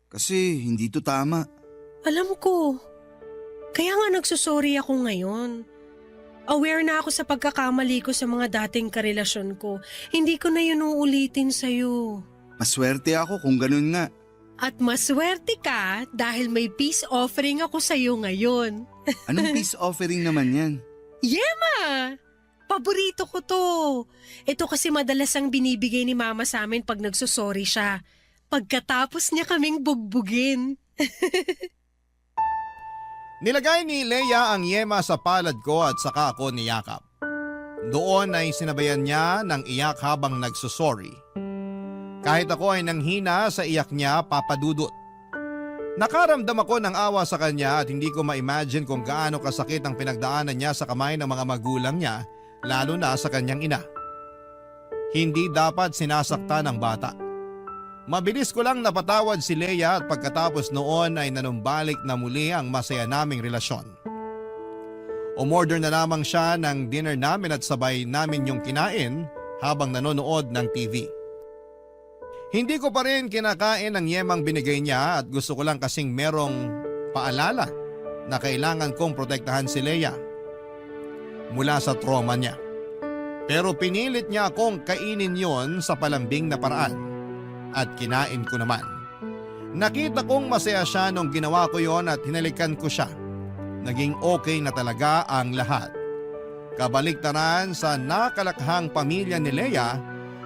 Kasi hindi to tama. Alam ko. Kaya nga nagsusorry ako ngayon. Aware na ako sa pagkakamali ko sa mga dating karelasyon ko. Hindi ko na yun uulitin sa'yo. Maswerte ako kung ganun nga. At maswerte ka dahil may peace offering ako sa'yo ngayon. Anong peace offering naman yan? Yema! Paborito ko to. Ito kasi madalas ang binibigay ni mama sa amin pag nagsusorry siya. Pagkatapos niya kaming bugbugin. Nilagay ni Leia ang yema sa palad ko at saka ako niyakap. Doon ay sinabayan niya ng iyak habang nagsusorry. Kahit ako ay nanghina sa iyak niya, Papa Dudut. Nakaramdam ako ng awa sa kanya at hindi ko ma-imagine kung gaano kasakit ang pinagdaanan niya sa kamay ng mga magulang niya, lalo na sa kanyang ina. Hindi dapat sinasaktan ng bata. Mabilis ko lang napatawad si Leia at pagkatapos noon ay nanumbalik na muli ang masaya naming relasyon. Umorder na lamang siya ng dinner namin at sabay namin yung kinain habang nanonood ng TV. Hindi ko pa rin kinakain ang yemang binigay niya at gusto ko lang kasing merong paalala na kailangan kong protektahan si Leia mula sa trauma niya. Pero pinilit niya akong kainin yon sa palambing na paraan at kinain ko naman. Nakita kong masaya siya nung ginawa ko yon at hinalikan ko siya. Naging okay na talaga ang lahat. Kabaliktaran sa nakalakhang pamilya ni Leia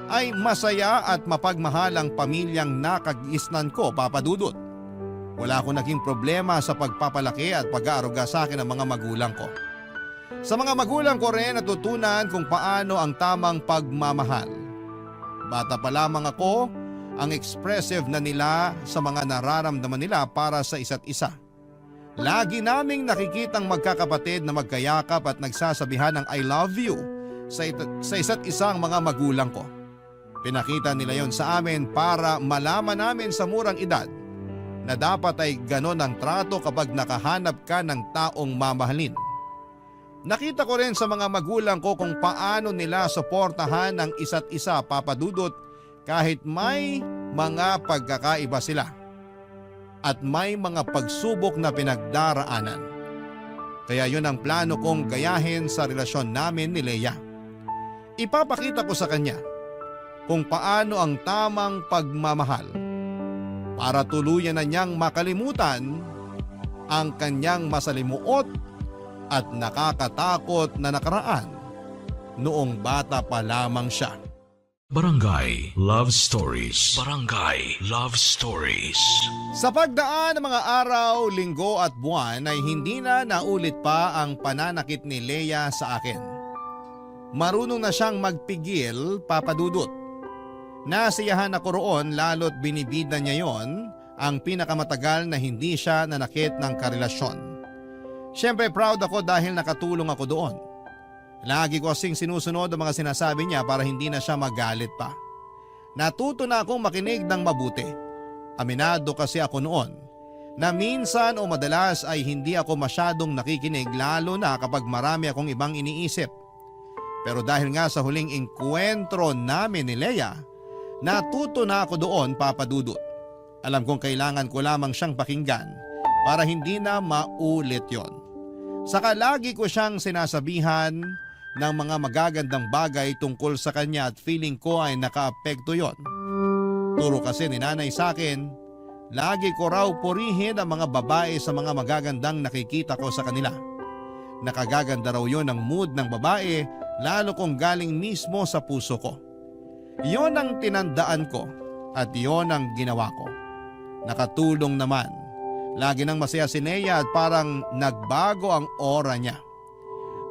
ay masaya at mapagmahalang pamilyang nakagisnan ko, Papa Dudut. Wala akong naging problema sa pagpapalaki at pag-aaruga sa akin ng mga magulang ko. Sa mga magulang ko rin natutunan kung paano ang tamang pagmamahal. Bata pa lamang ako, ang expressive na nila sa mga nararamdaman nila para sa isa't isa. Lagi naming nakikitang magkakapatid na magkayakap at nagsasabihan ng I love you sa isa't isang mga magulang ko. Pinakita nila yon sa amin para malaman namin sa murang edad na dapat ay ganon ang trato kapag nakahanap ka ng taong mamahalin. Nakita ko rin sa mga magulang ko kung paano nila suportahan ang isa't isa, Papa Dudut, kahit may mga pagkakaiba sila at may mga pagsubok na pinagdaraanan. Kaya yun ang plano kong gayahin sa relasyon namin ni Leia. Ipapakita ko sa kanya kung paano ang tamang pagmamahal para tuluyan na niyang makalimutan ang kanyang masalimuot at nakakatakot na nakaraan noong bata pa lamang siya. Barangay Love Stories. Barangay Love Stories. Sa pagdaan ng mga araw, linggo at buwan ay hindi na naulit pa ang pananakit ni Leia sa akin. Marunong na siyang magpigil, Papa Dudut. Nasiyahan ako roon lalo't binibida niya yon ang pinakamatagal na hindi siya nanakit ng karelasyon. Siyempre proud ako dahil nakatulong ako doon. Lagi ko kasing sinusunod ang mga sinasabi niya para hindi na siya magalit pa. Natuto na akong makinig ng mabuti. Aminado kasi ako noon na minsan o madalas ay hindi ako masyadong nakikinig lalo na kapag marami akong ibang iniisip. Pero dahil nga sa huling engkwentro namin ni Leia, natuto na ako doon, Papa Dudut. Alam kong kailangan ko lamang siyang pakinggan para hindi na maulit yon. Saka lagi ko siyang sinasabihan ng mga magagandang bagay tungkol sa kanya at feeling ko ay nakaapekto yon. Turo kasi ni nanay sa akin, lagi ko raw purihin ang mga babae sa mga magagandang nakikita ko sa kanila. Nakagaganda raw yon ang mood ng babae lalo kung galing mismo sa puso ko. Yon ang tinandaan ko at yon ang ginawa ko. Nakatulong naman. Lagi nang masaya si Leia at parang nagbago ang aura niya.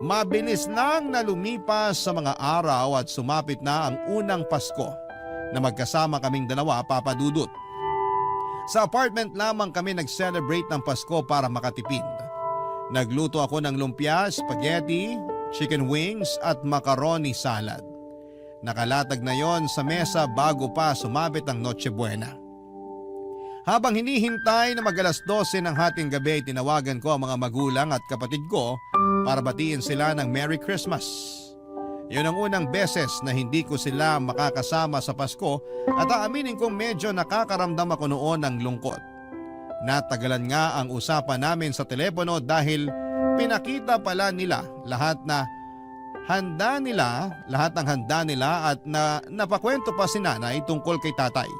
Mabilis nang nalumipas sa mga araw at sumapit na ang unang Pasko na magkasama kaming dalawa, Papa Dudut. Sa apartment lamang kami nag-celebrate ng Pasko para makatipid. Nagluto ako ng lumpia, spaghetti, chicken wings at macaroni salad. Nakalatag na yon sa mesa bago pa sumabit ang Noche Buena. Habang hinihintay na mag-alas 12 ng hating gabi, tinawagan ko ang mga magulang at kapatid ko para batiin sila ng Merry Christmas. Yun ang unang beses na hindi ko sila makakasama sa Pasko at aaminin kong medyo nakakaramdam ako noon ng lungkot. Natagalan nga ang usapan namin sa telepono dahil pinakita pala nila lahat ng handa nila at napakwento pa si nanay tungkol kay tatay.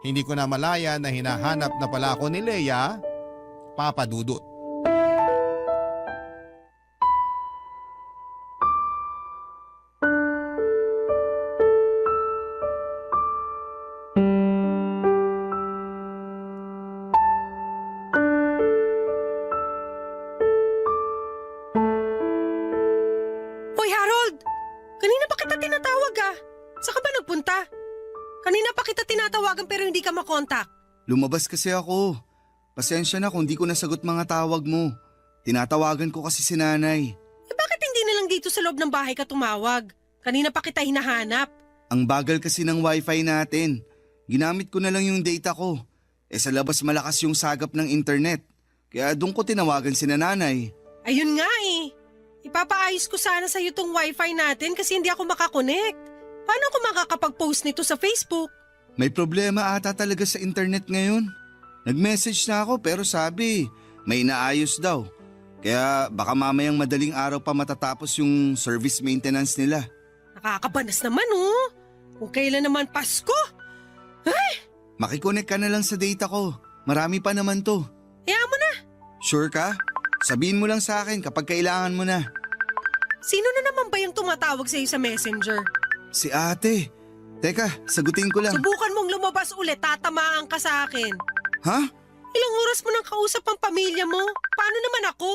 Hindi ko na malaya na hinahanap na pala ako ni Leia, Papa Dudut. Hoy Harold! Kanina pa kita tinatawag ah. Saan ka ba nagpunta? Kanina pa kita tinatawagan pero hindi ka makontak. Lumabas kasi ako. Pasensya na kung di ko nasagot mga tawag mo. Tinatawagan ko kasi si nanay. Eh bakit hindi na lang dito sa loob ng bahay ka tumawag? Kanina pa kita hinahanap. Ang bagal kasi ng wifi natin. Ginamit ko na lang yung data ko. Sa labas malakas yung sagap ng internet. Kaya doon ko tinawagan si nanay. Ayun nga eh. Ipapaayos ko sana sa'yo tong wifi natin kasi hindi ako makakonect. Paano ako makakapag-post nito sa Facebook? May problema ata talaga sa internet ngayon. Nag-message na ako pero sabi, may inaayos daw. Kaya baka mamayang madaling araw pa matatapos yung service maintenance nila. Nakakabanas naman Kung kailan naman Pasko. Makikonek ka na lang sa data ko. Marami pa naman to. Hayaan mo na. Sure ka? Sabihin mo lang sa akin kapag kailangan mo na. Sino na naman ba yung tumatawag sa'yo sa messenger? Si ate. Teka, sagutin ko lang. Subukan mong lumabas ulit, tatamaan ka sa akin. Ha? Ilang oras mo nang kausap ang pamilya mo? Paano naman ako?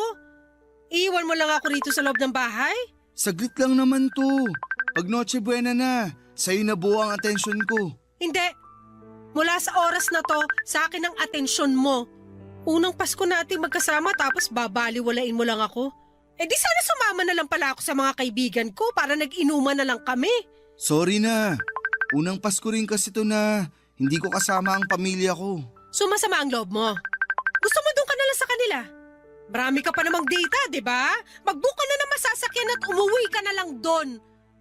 Iiwan mo lang ako rito sa loob ng bahay? Saglit lang naman to. Pag Noche Buena na, sa'yo na buo ang atensyon ko. Hindi. Mula sa oras na to, sa akin ang atensyon mo. Unang Pasko natin magkasama tapos babaliwalain mo lang ako. Eh di sana sumama na lang pala ako sa mga kaibigan ko para nag-inuman na lang kami. Sorry na. Unang Pasko rin kasi to na hindi ko kasama ang pamilya ko. Sumasama ang loob mo. Gusto mo doon ka na lang sa kanila. Marami ka pa namang data, di ba? Mag-book ka na ng masasakyan at umuwi ka na lang doon.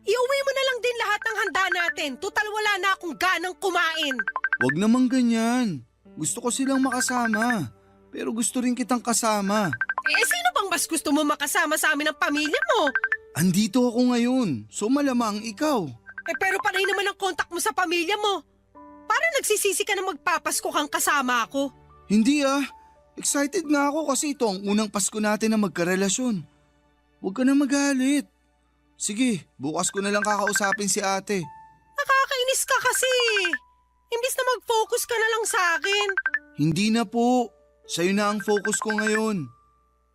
Iuwi mo na lang din lahat ng handa natin. Tutal wala na akong ganang kumain. Wag namang ganyan. Gusto ko silang makasama. Pero gusto rin kitang kasama. Eh sino bang mas gusto mo makasama sa amin ng pamilya mo? Andito ako ngayon, so malamang ikaw. Eh pero panay naman ang kontak mo sa pamilya mo. Parang nagsisisi ka na magpapasko kang kasama ako. Hindi excited nga ako kasi ito ang unang Pasko natin na magkarelasyon. Huwag ka na magalit. Sige, bukas ko na lang kakausapin si ate. Nakakainis ka kasi. Imbis na mag-focus ka na lang sa akin. Hindi na po. Sa'yo na ang focus ko ngayon.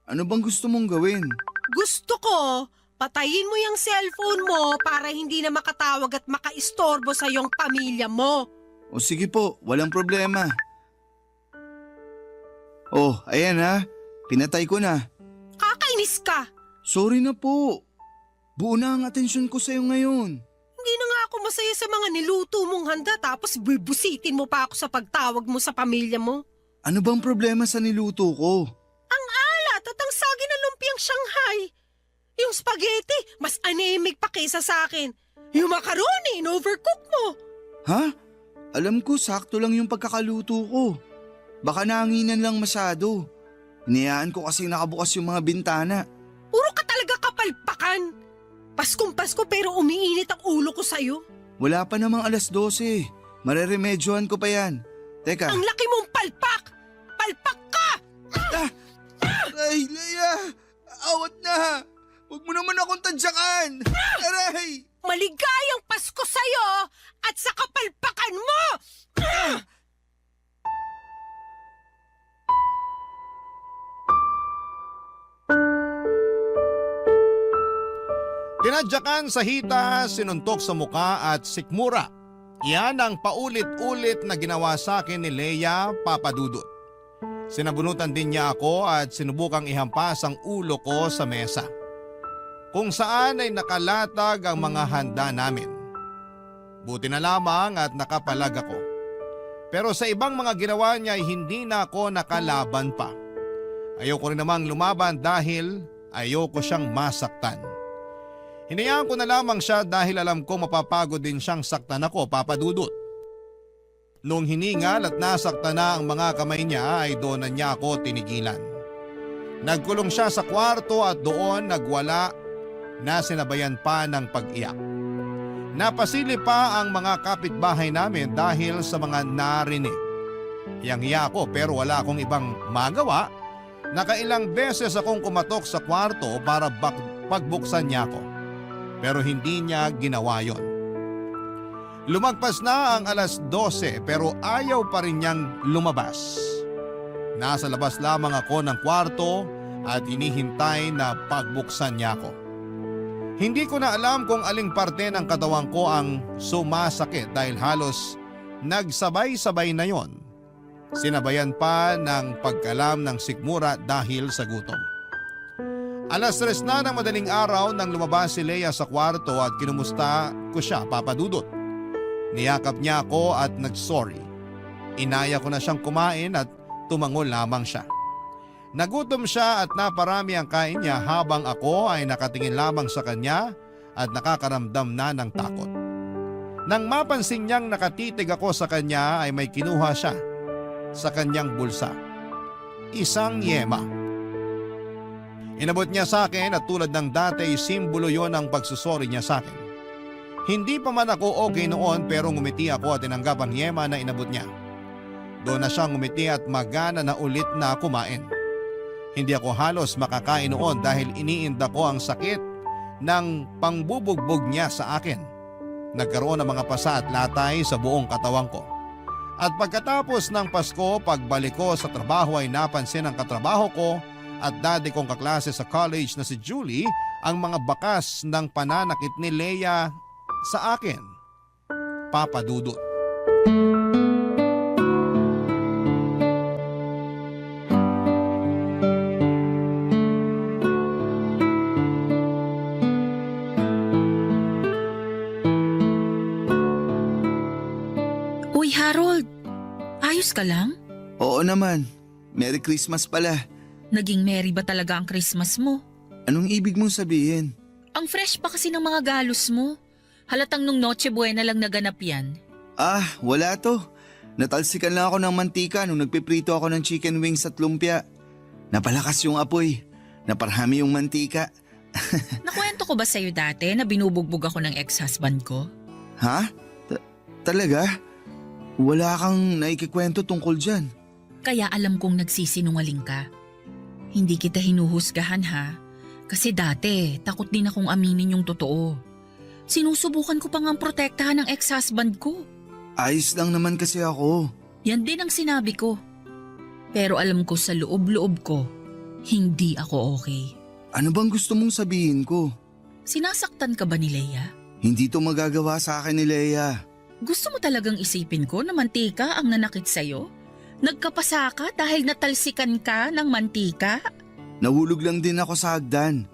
Ano bang gusto mong gawin? Gusto ko, patayin mo yung cellphone mo para hindi na makatawag at makaistorbo sa iyong pamilya mo. O sige po, walang problema. Oh, ayan pinatay ko na. Kakainis ka. Sorry na po. Buo na ang atensyon ko sa'yo ngayon. Hindi na nga ako masaya sa mga niluto mong handa tapos bibusitin mo pa ako sa pagtawag mo sa pamilya mo. Ano bang problema sa niluto ko? Ang alat at ang sagi na lumpiang Shanghai. Yung spaghetti, mas anemic pa kaysa sa akin. Yung macaroni, in-overcook mo. Ha? Alam ko sakto lang yung pagkakaluto ko. Baka nanginan lang masyado. Hinayaan ko kasi nakabukas yung mga bintana. Puro ka talaga kapalpakan. Paskong Pasko pero umiinit ang ulo ko sa'yo. Wala pa namang 12:00. Mareremedyohan ko pa yan. Teka. Ang laki mong palpak! Palpak ka! Aray, Leia! Awat na! Huwag mo naman akong tadyakan! Aray! Maligayang Pasko sa'yo at sa kapalpakan mo! Tinadyakan sa hita, sinuntok sa muka at sikmura. Yan ang paulit-ulit na ginawa sa akin ni Leia Papadudut. Sinabunutan din niya ako at sinubukang ihampas ang ulo ko sa mesa. Kung saan ay nakalatag ang mga handa namin. Buti na lamang at nakapalag ako. Pero sa ibang mga ginawa niya ay hindi na ako nakalaban pa. Ayoko rin namang lumaban dahil ayoko siyang masaktan. Hinayaan ko na lamang siya dahil alam ko mapapagod din siyang saktan ako, Papadudut. Noong hiningal at nasaktan na ang mga kamay niya ay doon na niya ako tinigilan. Nagkulong siya sa kwarto at doon nagwala na sinabayan pa ng pag-iyak. Napasili pa ang mga kapitbahay namin dahil sa mga narinig. Hiyang-hiya ako pero wala akong ibang magawa. Nakailang beses akong kumatok sa kwarto para pagbuksan niya ako. Pero hindi niya ginawa yon. Lumagpas na ang 12:00 pero ayaw pa rin niyang lumabas. Nasa labas lamang ako ng kwarto at inihintay na pagbuksan niya ako. Hindi ko na alam kung aling parte ng katawan ko ang sumasakit dahil halos nagsabay-sabay na yon. Sinabayan pa ng pagkalam ng sikmura dahil sa gutom. 3:00 na ng madaling araw nang lumabas si Leia sa kwarto at kinumusta ko siya, Papadudut. Niyakap niya ako at nag-sorry. Inaya ko na siyang kumain at tumango lamang siya. Nagutom siya at naparami ang kain niya habang ako ay nakatingin lamang sa kanya at nakakaramdam na ng takot. Nang mapansin niyang nakatitig ako sa kanya ay may kinuha siya sa kanyang bulsa. Isang yema. Inabot niya sa akin at tulad ng dati simbolo yon ng pagsusori niya sa akin. Hindi pa man ako okay noon pero ngumiti ako at tinanggap ang yema na inabot niya. Doon na siyang ngumiti at magana na ulit na kumain. Hindi ako halos makakain noon dahil iniinda ko ang sakit ng pangbubugbog niya sa akin. Nagkaroon ng mga pasa at latay sa buong katawan ko. At pagkatapos ng Pasko, pagbalik ko sa trabaho ay napansin ng katrabaho ko at dati kong kaklase sa college na si Julie ang mga bakas ng pananakit ni Leia sa akin. Papa Dudut. Uy, Harold. Ayos ka lang? Oo naman. Merry Christmas pala. Naging merry ba talaga ang Christmas mo? Anong ibig mong sabihin? Ang fresh pa kasi ng mga galos mo. Halatang nung Noche Buena lang naganap yan. Ah, wala to. Natalsikan lang ako ng mantika nung nagpiprito ako ng chicken wings at lumpia. Napalakas yung apoy. Naparami yung mantika. Nakwento ko ba sa'yo dati na binubugbog ako ng ex-husband ko? Ha? Talaga? Wala kang naikikwento tungkol dyan. Kaya alam kong nagsisinungaling ka. Hindi kita hinuhusgahan ha. Kasi dati, takot din akong aminin yung totoo. Sinusubukan ko pa ngang protektahan ng ex-husband ko. Ayos lang naman kasi ako. Yan din ang sinabi ko. Pero alam ko sa loob-loob ko, hindi ako okay. Ano bang gusto mong sabihin ko? Sinasaktan ka ba ni Leia? Hindi to magagawa sa akin ni Leia. Gusto mo talagang isipin ko na mantika ang nanakit sa'yo? Nagkapasa ka dahil natalsikan ka ng mantika? Nahulog lang din ako sa hagdan.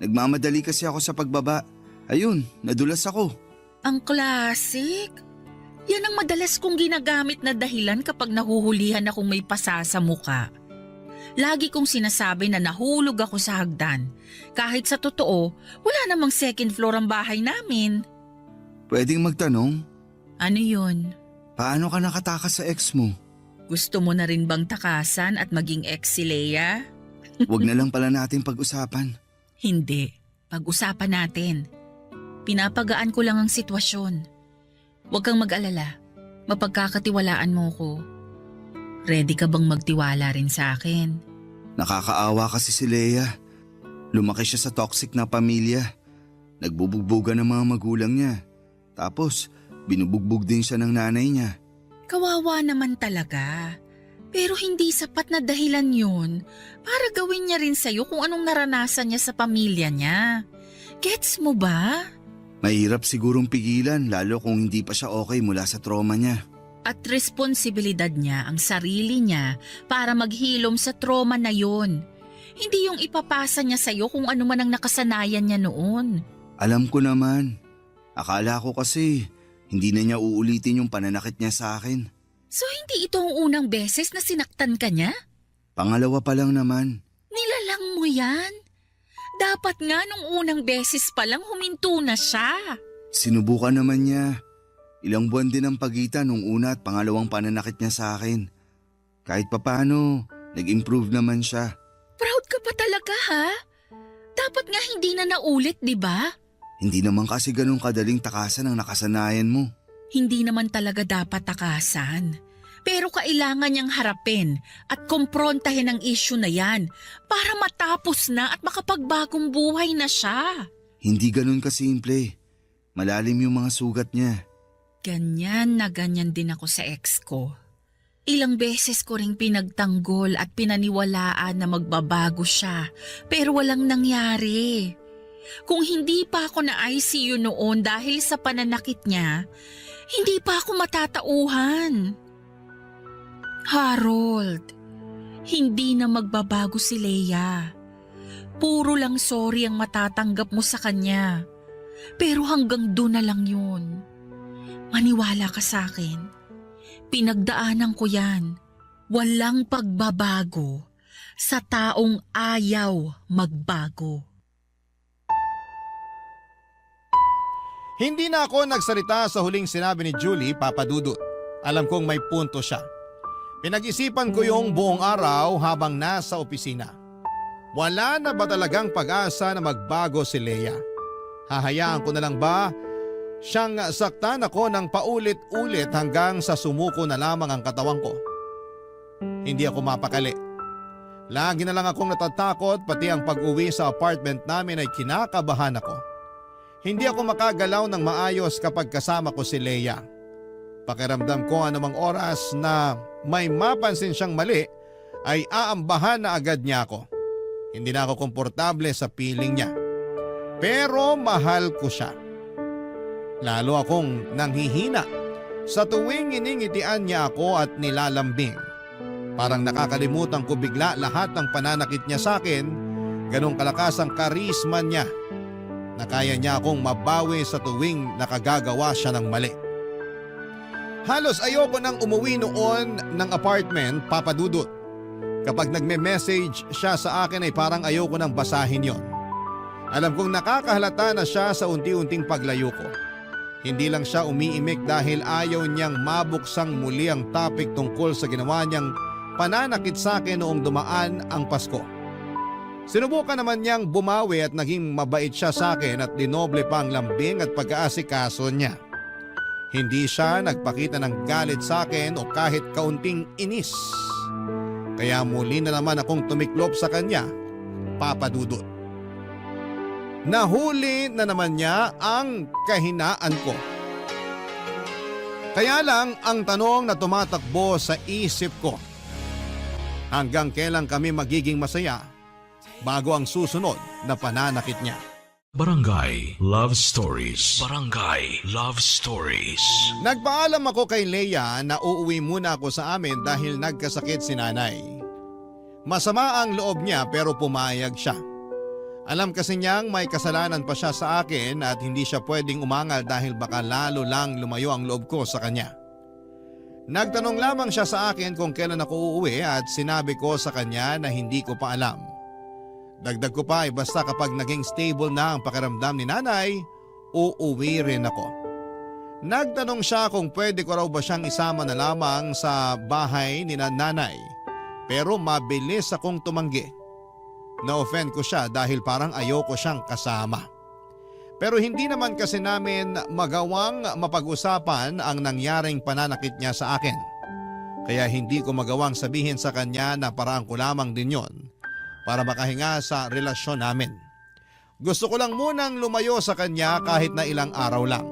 Nagmamadali kasi ako sa pagbaba. Ayun, nadulas ako. Ang classic. Yan ang madalas kong ginagamit na dahilan kapag nahuhulihan akong may pasa sa muka. Lagi kong sinasabi na nahulog ako sa hagdan. Kahit sa totoo, wala namang second floor ang bahay namin. Pwedeng magtanong? Ano yun? Paano ka nakatakas sa ex mo? Gusto mo na rin bang takasan at maging ex si Leia? Huwag na lang pala natin pag-usapan. Hindi. Pag-usapan natin. Pinapagaan ko lang ang sitwasyon. Huwag kang mag-alala. Mapagkakatiwalaan mo ko. Ready ka bang magtiwala rin sa akin? Nakakaawa kasi si Leia. Lumaki siya sa toxic na pamilya. Nagbubugbugan ng mga magulang niya. Tapos, binubugbog din siya ng nanay niya. Kawawa naman talaga. Pero hindi sapat na dahilan yun para gawin niya rin sa'yo kung anong naranasan niya sa pamilya niya. Gets mo ba? Mahirap sigurong pigilan lalo kung hindi pa siya okay mula sa trauma niya. At responsibilidad niya ang sarili niya para maghilom sa trauma na yun. Hindi yung ipapasa niya sa'yo kung ano man ang nakasanayan niya noon. Alam ko naman. Akala ko kasi hindi na niya uulitin yung pananakit niya sa akin. So hindi ito ang unang beses na sinaktan ka niya? Pangalawa pa lang naman. Nilalang mo yan? Dapat nga nung unang beses pa lang huminto na siya. Sinubukan naman niya. Ilang buwan din ang pagitan nung una at pangalawang pananakit niya sa akin. Kahit papano, nag-improve naman siya. Proud ka pa talaga ha? Dapat nga hindi na naulit, di ba? Hindi naman kasi ganun kadaling takasan ang nakasanayan mo. Hindi naman talaga dapat takasan. Pero kailangan niyang harapin at kumprontahin ang issue na yan para matapos na at makapagbagong buhay na siya. Hindi ganun kasimple. Malalim yung mga sugat niya. Ganyan na ganyan din ako sa ex ko. Ilang beses ko ring pinagtanggol at pinaniwalaan na magbabago siya pero walang nangyari. Kung hindi pa ako na ICU noon dahil sa pananakit niya, hindi pa ako matatauhan. Harold, hindi na magbabago si Leia. Puro lang sorry ang matatanggap mo sa kanya. Pero hanggang doon na lang yun. Maniwala ka sa akin. Pinagdaanan ko yan. Walang pagbabago sa taong ayaw magbago. Hindi na ako nagsalita sa huling sinabi ni Julie, Papa Dudut. Alam kong may punto siya. Pinag-isipan ko yung buong araw habang nasa opisina. Wala na ba talagang pag-asa na magbago si Leia? Hahayaan ko na lang ba siyang saktan ako ng paulit-ulit hanggang sa sumuko na lamang ang katawan ko? Hindi ako mapakali. Lagi na lang akong natatakot, pati ang pag-uwi sa apartment namin ay kinakabahan ako. Hindi ako makagalaw ng maayos kapag kasama ko si Leia. Pakiramdam ko anumang oras na may mapansin siyang mali ay aambahan na agad niya ako. Hindi na ako komportable sa piling niya. Pero mahal ko siya. Lalo akong nanghihina sa tuwing iningitian niya ako at nilalambing. Parang nakakalimutan ko bigla lahat ng pananakit niya sa akin, ganong kalakas ang karisma niya na kaya niya akong mabawi sa tuwing nakagagawa siya ng mali. Halos ayoko nang umuwi noon ng apartment, Papa Dudut. Kapag nagme-message siya sa akin ay parang ayoko nang basahin yon. Alam kong nakakahalata na siya sa unti-unting paglayo ko. Hindi lang siya umiimik dahil ayaw niyang mabuksang muli ang topic tungkol sa ginawa niyang pananakit sa akin noong dumaan ang Pasko. Sinubukan naman niyang bumawi at naging mabait siya sa akin at dinoble pa ang lambing at pag-aasikaso niya. Hindi siya nagpakita ng galit sa akin o kahit kaunting inis. Kaya muli na naman akong tumiklop sa kanya, Papa Dudut. Nahuli na naman niya ang kahinaan ko. Kaya lang ang tanong na tumatakbo sa isip ko, hanggang kailan kami magiging masaya bago ang susunod na pananakit niya? Barangay Love Stories. Barangay Love Stories. Nagpaalam ako kay Leia na uuwi muna ako sa amin dahil nagkasakit si nanay. Masama ang loob niya pero pumayag siya. Alam kasi niyang may kasalanan pa siya sa akin at hindi siya pwedeng umangal dahil baka lalo lang lumayo ang loob ko sa kanya. Nagtanong lamang siya sa akin kung kailan ako uuwi at sinabi ko sa kanya na hindi ko pa alam. Dagdag ko pa ay basta kapag naging stable na ang pakiramdam ni nanay, uuwi rin ako. Nagtanong siya kung pwede ko raw ba siyang isama na lamang sa bahay ni nanay, pero mabilis akong tumanggi. Na-offend ko siya dahil parang ayoko siyang kasama. Pero hindi naman kasi namin magawang mapag-usapan ang nangyaring pananakit niya sa akin. Kaya hindi ko magawang sabihin sa kanya na parang ko lamang din yon para makahinga sa relasyon namin. Gusto ko lang munang lumayo sa kanya kahit na ilang araw lang.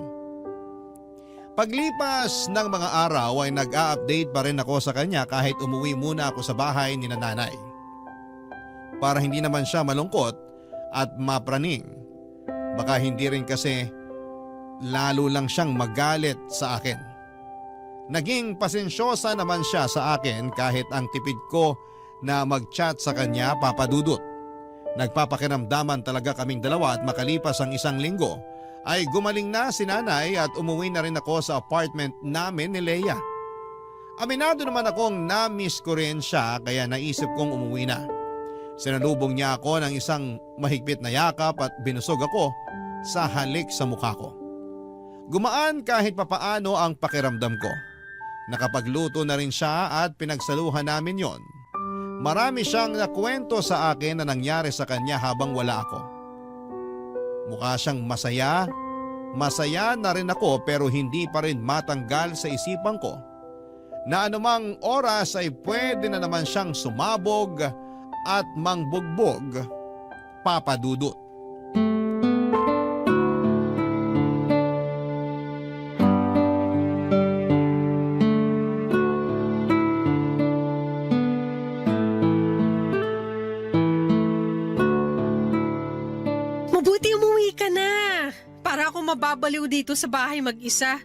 Paglipas ng mga araw ay nag-a-update pa rin ako sa kanya kahit umuwi muna ako sa bahay ni nanay. Para hindi naman siya malungkot at mapraning. Baka hindi rin kasi lalo lang siyang magalit sa akin. Naging pasensyosa naman siya sa akin kahit ang tipid ko na mag-chat sa kanya, Papa Dudut. Nagpapakiramdaman talaga kaming dalawa at makalipas ang isang linggo ay gumaling na si nanay at umuwi na rin ako sa apartment namin ni Leia. Aminado naman akong na-miss ko rin siya kaya naisip kong umuwi na. Sinalubong niya ako ng isang mahigpit na yakap at binusog ako sa halik sa mukha ko. Gumaan kahit papaano ang pakiramdam ko. Nakapagluto na rin siya at pinagsaluhan namin yon. Marami siyang nakwento sa akin na nangyari sa kanya habang wala ako. Mukha siyang masaya. Masaya na rin ako pero hindi pa rin matanggal sa isipan ko na anumang oras ay pwede na naman siyang sumabog at mangbugbog, Papa Dudut. Mabuti umuwi ka na. Para ako mababaliw dito sa bahay mag-isa.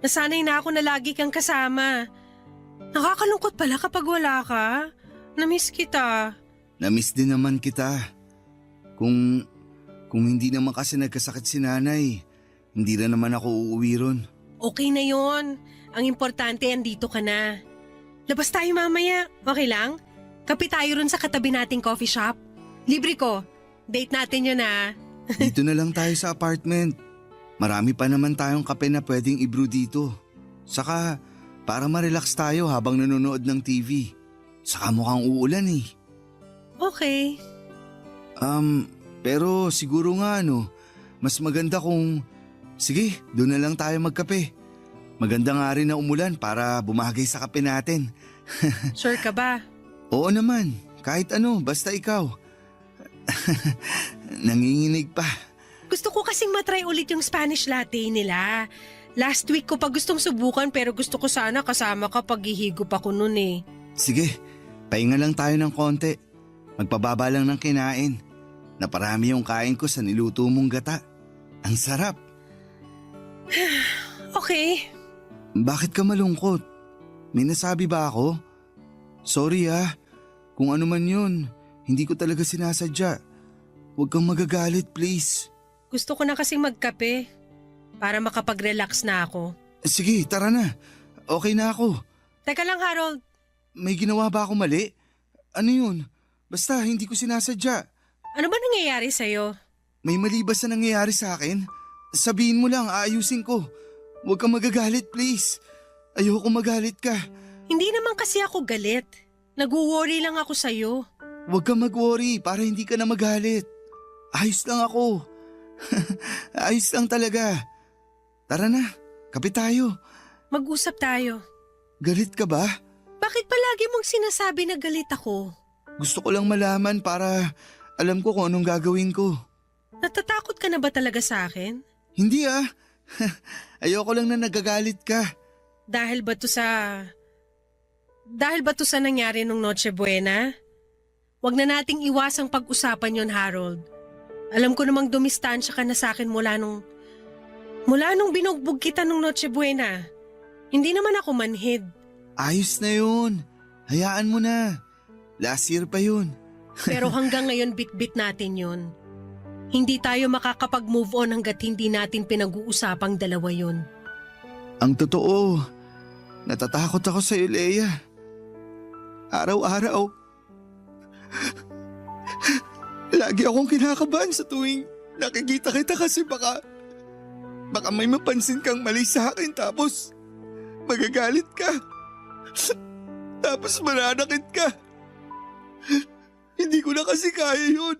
Nasanay na ako na lagi kang kasama. Nakakalungkot pala kapag wala ka. Namiss kita. Namiss din naman kita. Kung hindi naman kasi nagkasakit si nanay, hindi na naman ako uuwi ron. Okay na yon. Ang importante, andito ka na. Labas tayo mamaya. Okay lang? Kape tayo ron sa katabi nating coffee shop. Libre ko. Date natin yun ah. Dito na lang tayo sa apartment. Marami pa naman tayong kape na pwedeng i-brew dito. Saka para ma-relax tayo habang nanonood ng TV. Saka mukhang uulan eh. Okay. Pero siguro nga mas maganda kung… Sige, doon na lang tayo magkape. Maganda nga rin na umulan para bumagay sa kape natin. Sure ka ba? Oo naman, kahit basta ikaw. Nanginginig pa. Gusto ko kasing matry ulit yung Spanish latte nila. Last week ko pa gustong subukan pero gusto ko sana kasama ka pag hihigop ako nun eh. Sige, pahinga lang tayo ng konti. Magpababa lang ng kinain. Naparami yung kain ko sa niluto mong gata. Ang sarap. Okay. Bakit ka malungkot? May nasabi ba ako? Sorry kung ano man yun, hindi ko talaga sinasadya. Huwag kang magagalit please. Gusto ko na kasing magkape para makapag-relax na ako. Sige, tara na. Okay na ako. Teka lang Harold, May ginawa ba ako mali? Ano yun? Basta hindi ko sinasadya. ano ba nangyayari sa'yo? May mali ba sa nangyayari sa akin? Sabihin mo lang, aayusin ko. Huwag kang magagalit please. Ayoko magalit ka. Hindi naman kasi ako galit. Nag-worry lang ako sa'yo. Huwag kang mag-worry para hindi ka na magalit. Ayos lang ako. Ayos lang talaga. Tara na, kape tayo. Mag-usap tayo. Galit ka ba? Bakit palagi mong sinasabi na galit ako? Gusto ko lang malaman para alam ko kung anong gagawin ko. Natatakot ka na ba talaga sa akin? Hindi Ayoko lang na nagagalit ka. Dahil ba to sa nangyari nung Noche Buena? Huwag na nating iwasang pag-usapan yon, Harold. Alam ko namang dumistansya ka na sa akin mula nung binugbog kita nung Noche Buena. Hindi naman ako manhid. Ayos na yun. Hayaan mo na. Last year pa yun. Pero hanggang ngayon bitbit natin yun. Hindi tayo makakapag-move on hanggat hindi natin pinag-uusapang dalawa yun. Ang totoo, natatakot ako sa iyo, Leia. Araw-araw. Lagi akong kinakabahan sa tuwing nakikita kita kasi baka may mapansin kang mali sa akin tapos magagalit ka. Tapos mananakit ka. Hindi ko na kasi kaya yun.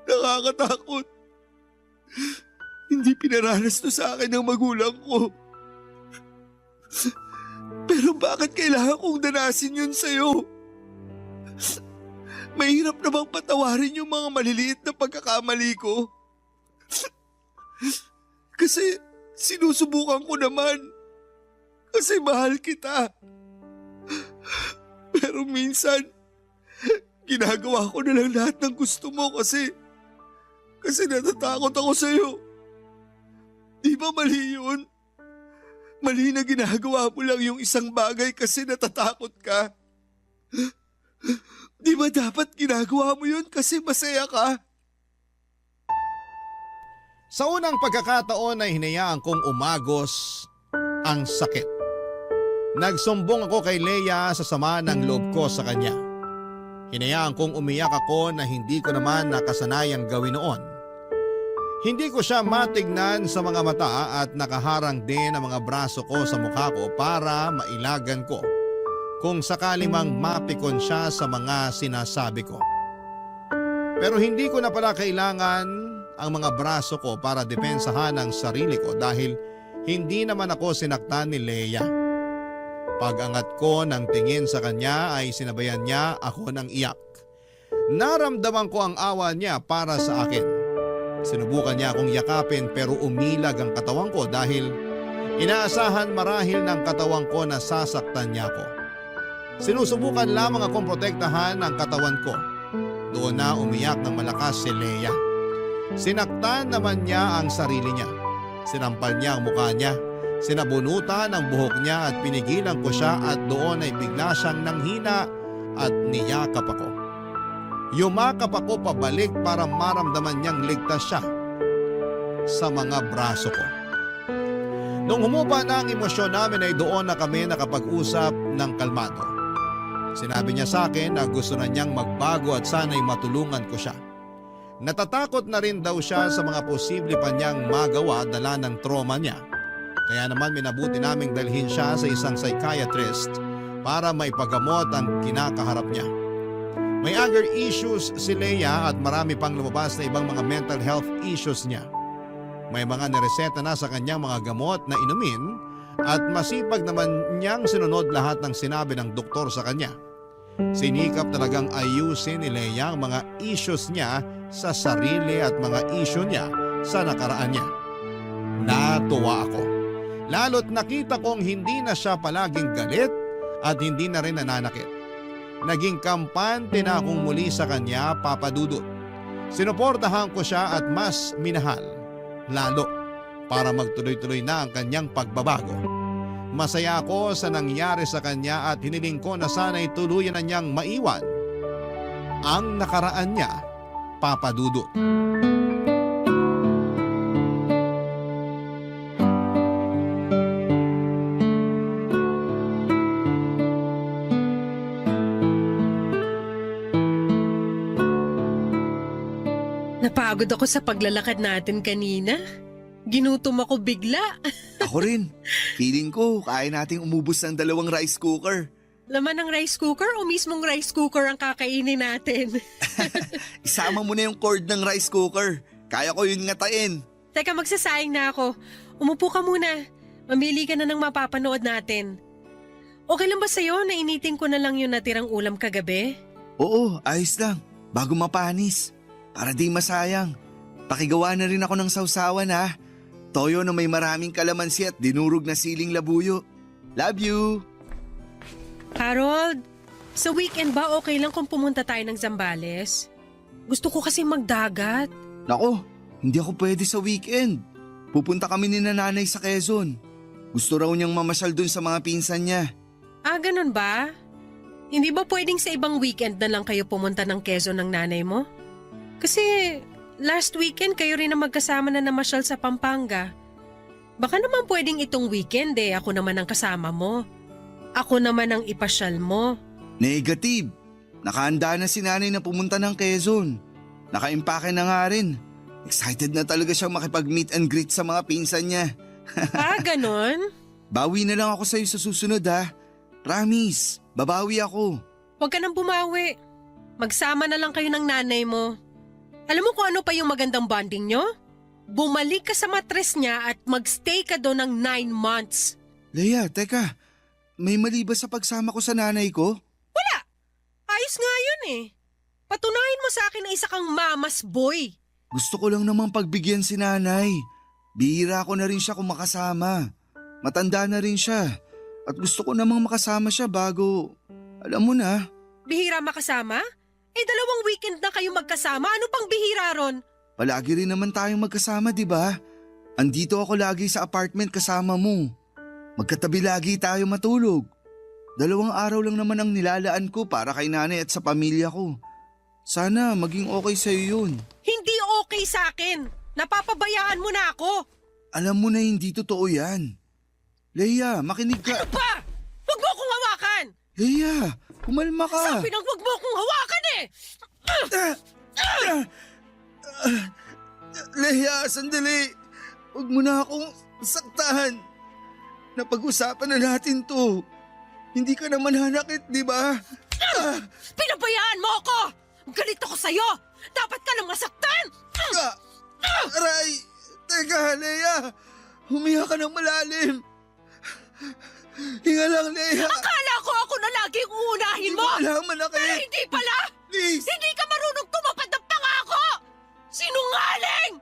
Nakakatakot. Hindi pinaranas to sa akin ng magulang ko. Pero bakit kailangan kong danasin yun sa'yo? Mahirap na bang patawarin yung mga maliliit na pagkakamali ko? Kasi sinusubukan ko naman. Kasi mahal kita. Pero minsan, ginagawa ko na lang lahat ng gusto mo kasi natatakot ako sa'yo. Di ba mali yun? Mali na ginagawa mo lang yung isang bagay kasi natatakot ka. Di ba dapat ginagawa mo yun kasi masaya ka? Sa unang pagkakataon ay hinayaan kong umagos ang sakit. Nagsumbong ako kay Leia sa sama ng loob ko sa kanya. Hinayaan kong umiyak ako na hindi ko naman nakasanayang gawin noon. Hindi ko siya matignan sa mga mata at nakaharang din ang mga braso ko sa mukha ko para mailagan ko kung sakali mang mapikon siya sa mga sinasabi ko. Pero hindi ko na pala kailangan ang mga braso ko para depensahan ang sarili ko dahil hindi naman ako sinaktan ni Leia. Pag-angat ko ng tingin sa kanya ay sinabayan niya ako ng iyak. Naramdaman ko ang awa niya para sa akin. Sinubukan niya akong yakapin pero umilag ang katawan ko dahil inaasahan marahil ng katawan ko na sasaktan niya ako. Sinusubukan lamang akong protektahan ang katawan ko. Doon na umiyak ng malakas si Leia. Sinaktan naman niya ang sarili niya. Sinampal niya ang mukha niya. Sinabunutan ang buhok niya at pinigilan ko siya at doon ay bigla siyang nanghina at niyakap ako. Yumakap ako pabalik para maramdaman niyang ligtas siya sa mga braso ko. Nung humupa na ang emosyon namin ay doon na kami nakapag-usap ng kalmado. Sinabi niya sa akin na gusto na niyang magbago at sana'y matulungan ko siya. Natatakot na rin daw siya sa mga posible pa niyang magawa dala ng trauma niya. Kaya naman minabuti naming dalhin siya sa isang psychiatrist para maipagamot ang kinakaharap niya. May anger issues si Leia at marami pang lumabas na ibang mga mental health issues niya. May mga nireseta na sa kanyang mga gamot na inumin at masipag naman niyang sinunod lahat ng sinabi ng doktor sa kanya. Sinikap talagang ayusin ni Leia ang mga issues niya sa sarili at mga issue niya sa nakaraan niya. Natuwa ako. Lalo't nakita kong hindi na siya palaging galit at hindi na rin nananakit. Naging kampante na akong muli sa kanya, Papa Dudut. Sinuportahan ko siya at mas minahal, lalo para magtuloy-tuloy na ang kanyang pagbabago. Masaya ako sa nangyari sa kanya at hiniling ko na sana'y tuluyan na niyang maiwan ang nakaraan niya, Papa Dudut. Napagod ako sa paglalakad natin kanina. Ginutom ako bigla. Ako rin. Feeling ko, kaya nating umubos ng 2 rice cooker. Laman ng rice cooker o mismong rice cooker ang kakainin natin? Isama mo na yung cord ng rice cooker. Kaya ko yun ngatain. Teka, magsasayang na ako. Umupo ka muna. Mamili ka na ng mapapanood natin. Okay lang ba sa'yo na initin ko na lang yung natirang ulam kagabi? Oo, ayos lang. Bago mapanis. Para di masayang. Pakigawa na rin ako ng sausawan ha. Toyo na may maraming kalamansi at dinurog na siling labuyo. Love you! Harold, sa weekend ba okay lang kung pumunta tayo ng Zambales? Gusto ko kasi magdagat. Nako, hindi ako pwede sa weekend. Pupunta kami ni nanay sa Quezon. Gusto raw niyang mamasyal dun sa mga pinsan niya. Ah, ganun ba? Hindi ba pwedeng sa ibang weekend na lang kayo pumunta ng Quezon ng nanay mo? Kasi last weekend kayo rin na magkasama na namasyal sa Pampanga. Baka naman pwedeng itong weekend ako naman ang kasama mo. Ako naman ang ipasyal mo. Negative. Nakahanda na si nanay na pumunta ng Quezon. Nakaimpake na nga rin. Excited na talaga siyang makipag-meet and greet sa mga pinsan niya. Ah, ganon? Bawi na lang ako sa'yo sa susunod ha. Promise, babawi ako. Huwag ka nang bumawi. Magsama na lang kayo ng nanay mo. Alam mo kung ano pa yung magandang bonding nyo? Bumalik ka sa matres niya at magstay ka doon ng 9 months. Leia, teka. May mali ba sa pagsama ko sa nanay ko? Wala! Ayos nga yun Patunayan mo sa akin na isa kang mama's boy. Gusto ko lang namang pagbigyan si nanay. Bihira ko na rin siya kung makasama. Matanda na rin siya. At gusto ko namang makasama siya bago, alam mo na. Bihira makasama? 2 weekend na kayo magkasama. Ano pang bihira ron? Palagi rin naman tayong magkasama, di ba? Andito ako lagi sa apartment kasama mo. Magkatabi lagi tayo matulog. 2 araw lang naman ang nilalaan ko para kay nanay at sa pamilya ko. Sana maging okay sa'yo yun. Hindi okay sa akin. Napapabayaan mo na ako. Alam mo na hindi totoo yan. Leia, makinig ka. Ano pa? Huwag mo akong hawakan! Leia, kumalma ka. Sabi nang huwag mo akong hawakan Leia, sandali. Huwag mo na akong saktahan. Napag-usapan na natin to. Hindi ka naman hanakit, di ba? Pinabayaan mo ako! Galit ako sa'yo! Dapat ka nang masaktan! Aray! Teka, Leia! Humiya ka ng malalim. Hinga lang, Leia. Akala ko ako na laging uunahin mo! Hindi mo manakit. Pero hindi pala! Please! Hindi ka marunong tumupad ng pangako! Sinungaling!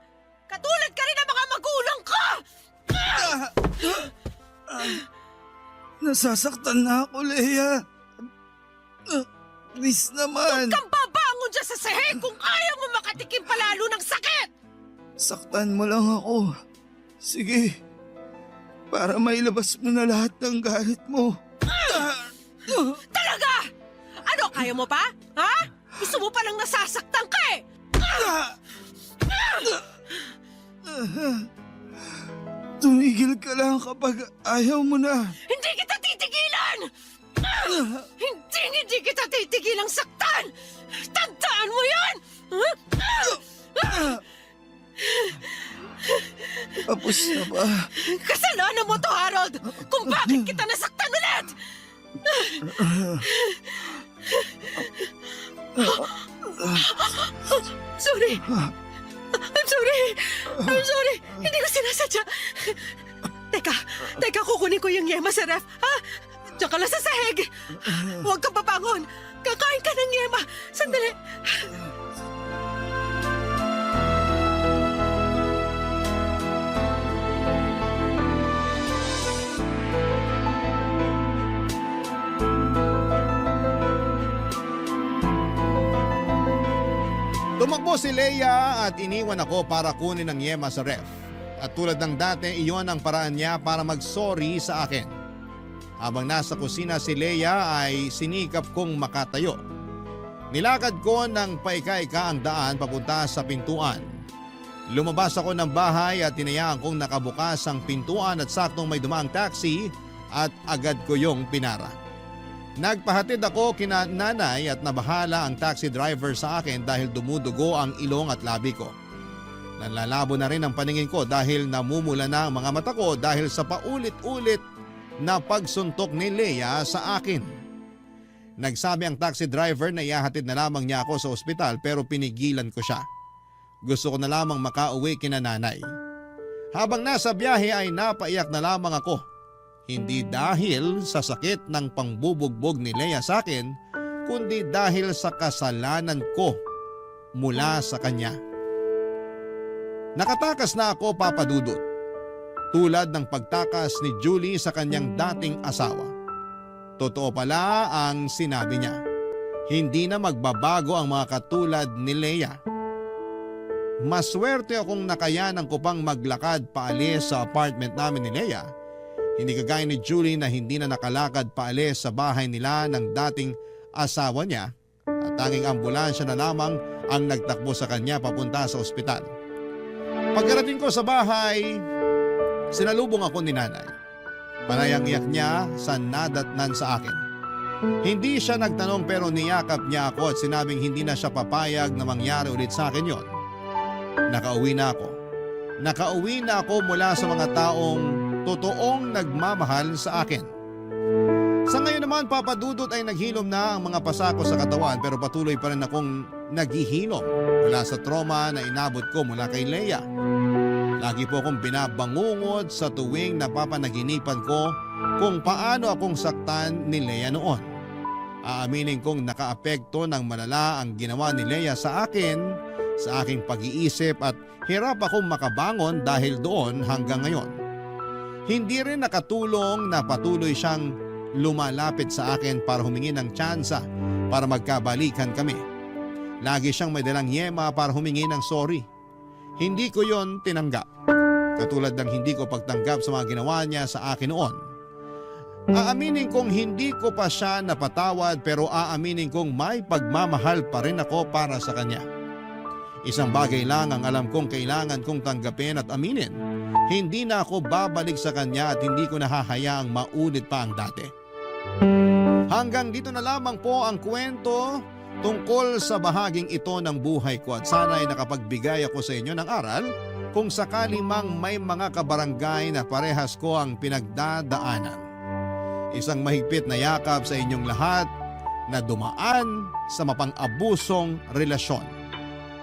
Katulad ka rin ng mga magulang ko! Nasasaktan na ako, Leia. Please naman. Huwag kang babangon dyan sa sahig kung ayaw mo makatikim palalo ng sakit! Saktan mo lang ako. Sige. Para mailabas mo na lahat ng galit mo. Talaga? Ano, kaya mo pa? Ha? Gusto mo palang nasasaktan ka Tumigil ka lang kapag ayaw mo na. Hindi kita titigilan! Hindi kita titigilang saktan! Tandaan mo yan! Tapos na ba? Kasalanan mo to, Harold! Kung bakit kita nasaktan ulit! Sorry! I'm sorry! Hindi ko sinasadya! Teka, kukunin ko yung yema sa ref, ha? Diyan ka lang sa sahig! Huwag ka papangon! Kakain ka ng yema! Sandali! Tumakbo si Leia at iniwan ako para kunin ang yema sa ref. At tulad ng dati, iyon ang paraan niya para mag-sorry sa akin. Habang nasa kusina si Leia ay sinikap kong makatayo. Nilakad ko ng paika-ika ang daan papunta sa pintuan. Lumabas ako ng bahay at tinayaan kong nakabukas ang pintuan at saktong may dumaang taxi at agad ko yung pinara. Nagpahatid ako kina nanay at nabahala ang taxi driver sa akin dahil dumudugo ang ilong at labi ko. Nanlalabo na rin ang paningin ko dahil namumula na ang mga mata ko dahil sa paulit-ulit na pagsuntok ni Leia sa akin. Nagsabi ang taxi driver na ihahatid na lamang niya ako sa ospital pero pinigilan ko siya. Gusto ko na lamang makauwi kina nanay. Habang nasa biyahe ay napaiyak na lamang ako. Hindi dahil sa sakit ng pangbubugbog ni Leia sa akin, kundi dahil sa kasalanan ko mula sa kanya. Nakatakas na ako, Papa Dudut, tulad ng pagtakas ni Julie sa kanyang dating asawa. Totoo pala ang sinabi niya. Hindi na magbabago ang mga katulad ni Leia. Maswerte akong nakayanan ko pang maglakad paalis sa apartment namin ni Leia. Hindi kagaya ni Julie na hindi na nakalakad paalis sa bahay nila ng dating asawa niya at tanging ambulansya na lamang ang nagtakbo sa kanya papunta sa ospital. Pagkarating ko sa bahay, sinalubong ako ni nanay. Panayang iyak niya sa nadatnan sa akin. Hindi siya nagtanong pero niyakap niya ako at sinabing hindi na siya papayag na mangyari ulit sa akin yon. Nakauwi na ako. Nakauwi na ako mula sa mga taong totoong nagmamahal sa akin. Sa ngayon naman, Papa Dudut, ay naghilom na ang mga pasako sa katawan pero patuloy pa rin akong naghihilom mula sa trauma na inabot ko mula kay Leia. Lagi po akong binabangungod sa tuwing napapanaginipan ko kung paano akong saktan ni Leia noon. Aaminin kong nakaapekto ng malala ang ginawa ni Leia sa akin, sa aking pag-iisip at hirap akong makabangon dahil doon hanggang ngayon. Hindi rin nakatulong na patuloy siyang lumalapit sa akin para humingi ng tsansa para magkabalikan kami. Lagi siyang may dalang yema para humingi ng sorry. Hindi ko yon tinanggap. Katulad ng hindi ko pagtanggap sa mga ginawa niya sa akin noon. Aaminin kong hindi ko pa siya napatawad pero aaminin kong may pagmamahal pa rin ako para sa kanya. Isang bagay lang ang alam kong kailangan kong tanggapin at aminin. Hindi na ako babalik sa kanya at hindi ko nahahayaang maulit pa ang dati. Hanggang dito na lamang po ang kwento tungkol sa bahaging ito ng buhay ko at sana ay nakapagbigay ako sa inyo ng aral kung sakali mang may mga kabarangay na parehas ko ang pinagdadaanan. Isang mahigpit na yakap sa inyong lahat na dumaan sa mapang-abusong relasyon.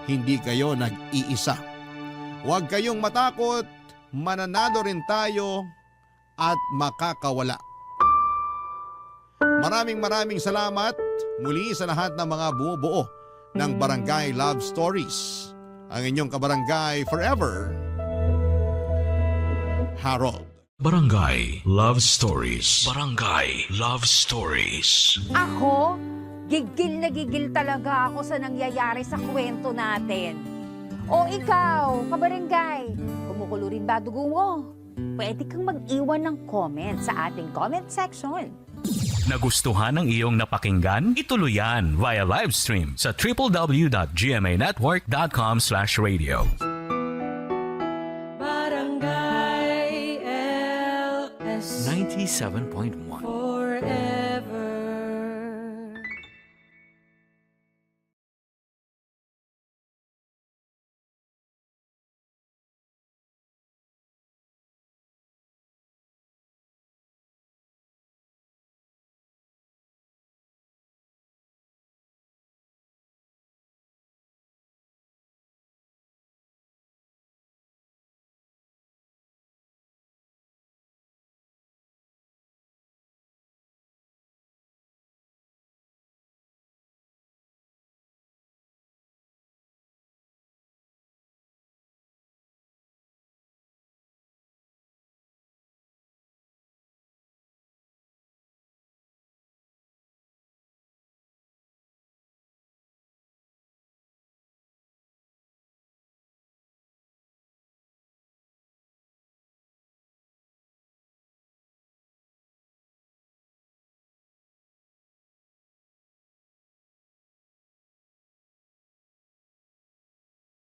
Hindi kayo nag-iisa. Huwag kayong matakot, mananalo rin tayo at makakawala. Maraming salamat muli sa lahat ng mga bumubuo ng Barangay Love Stories. Ang inyong kabarangay forever, Harold. Barangay Love Stories. Barangay Love Stories. Ako, gigil na gigil talaga ako sa nangyayari sa kwento natin. O ikaw, kabarangay, kumukulo rin ba dugo mo? Pwede kang mag-iwan ng comment sa ating comment section. Nagustuhan ng iyong napakinggan? Ituloy yan via live stream sa www.gmanetwork.com/radio. Barangay LS 97.1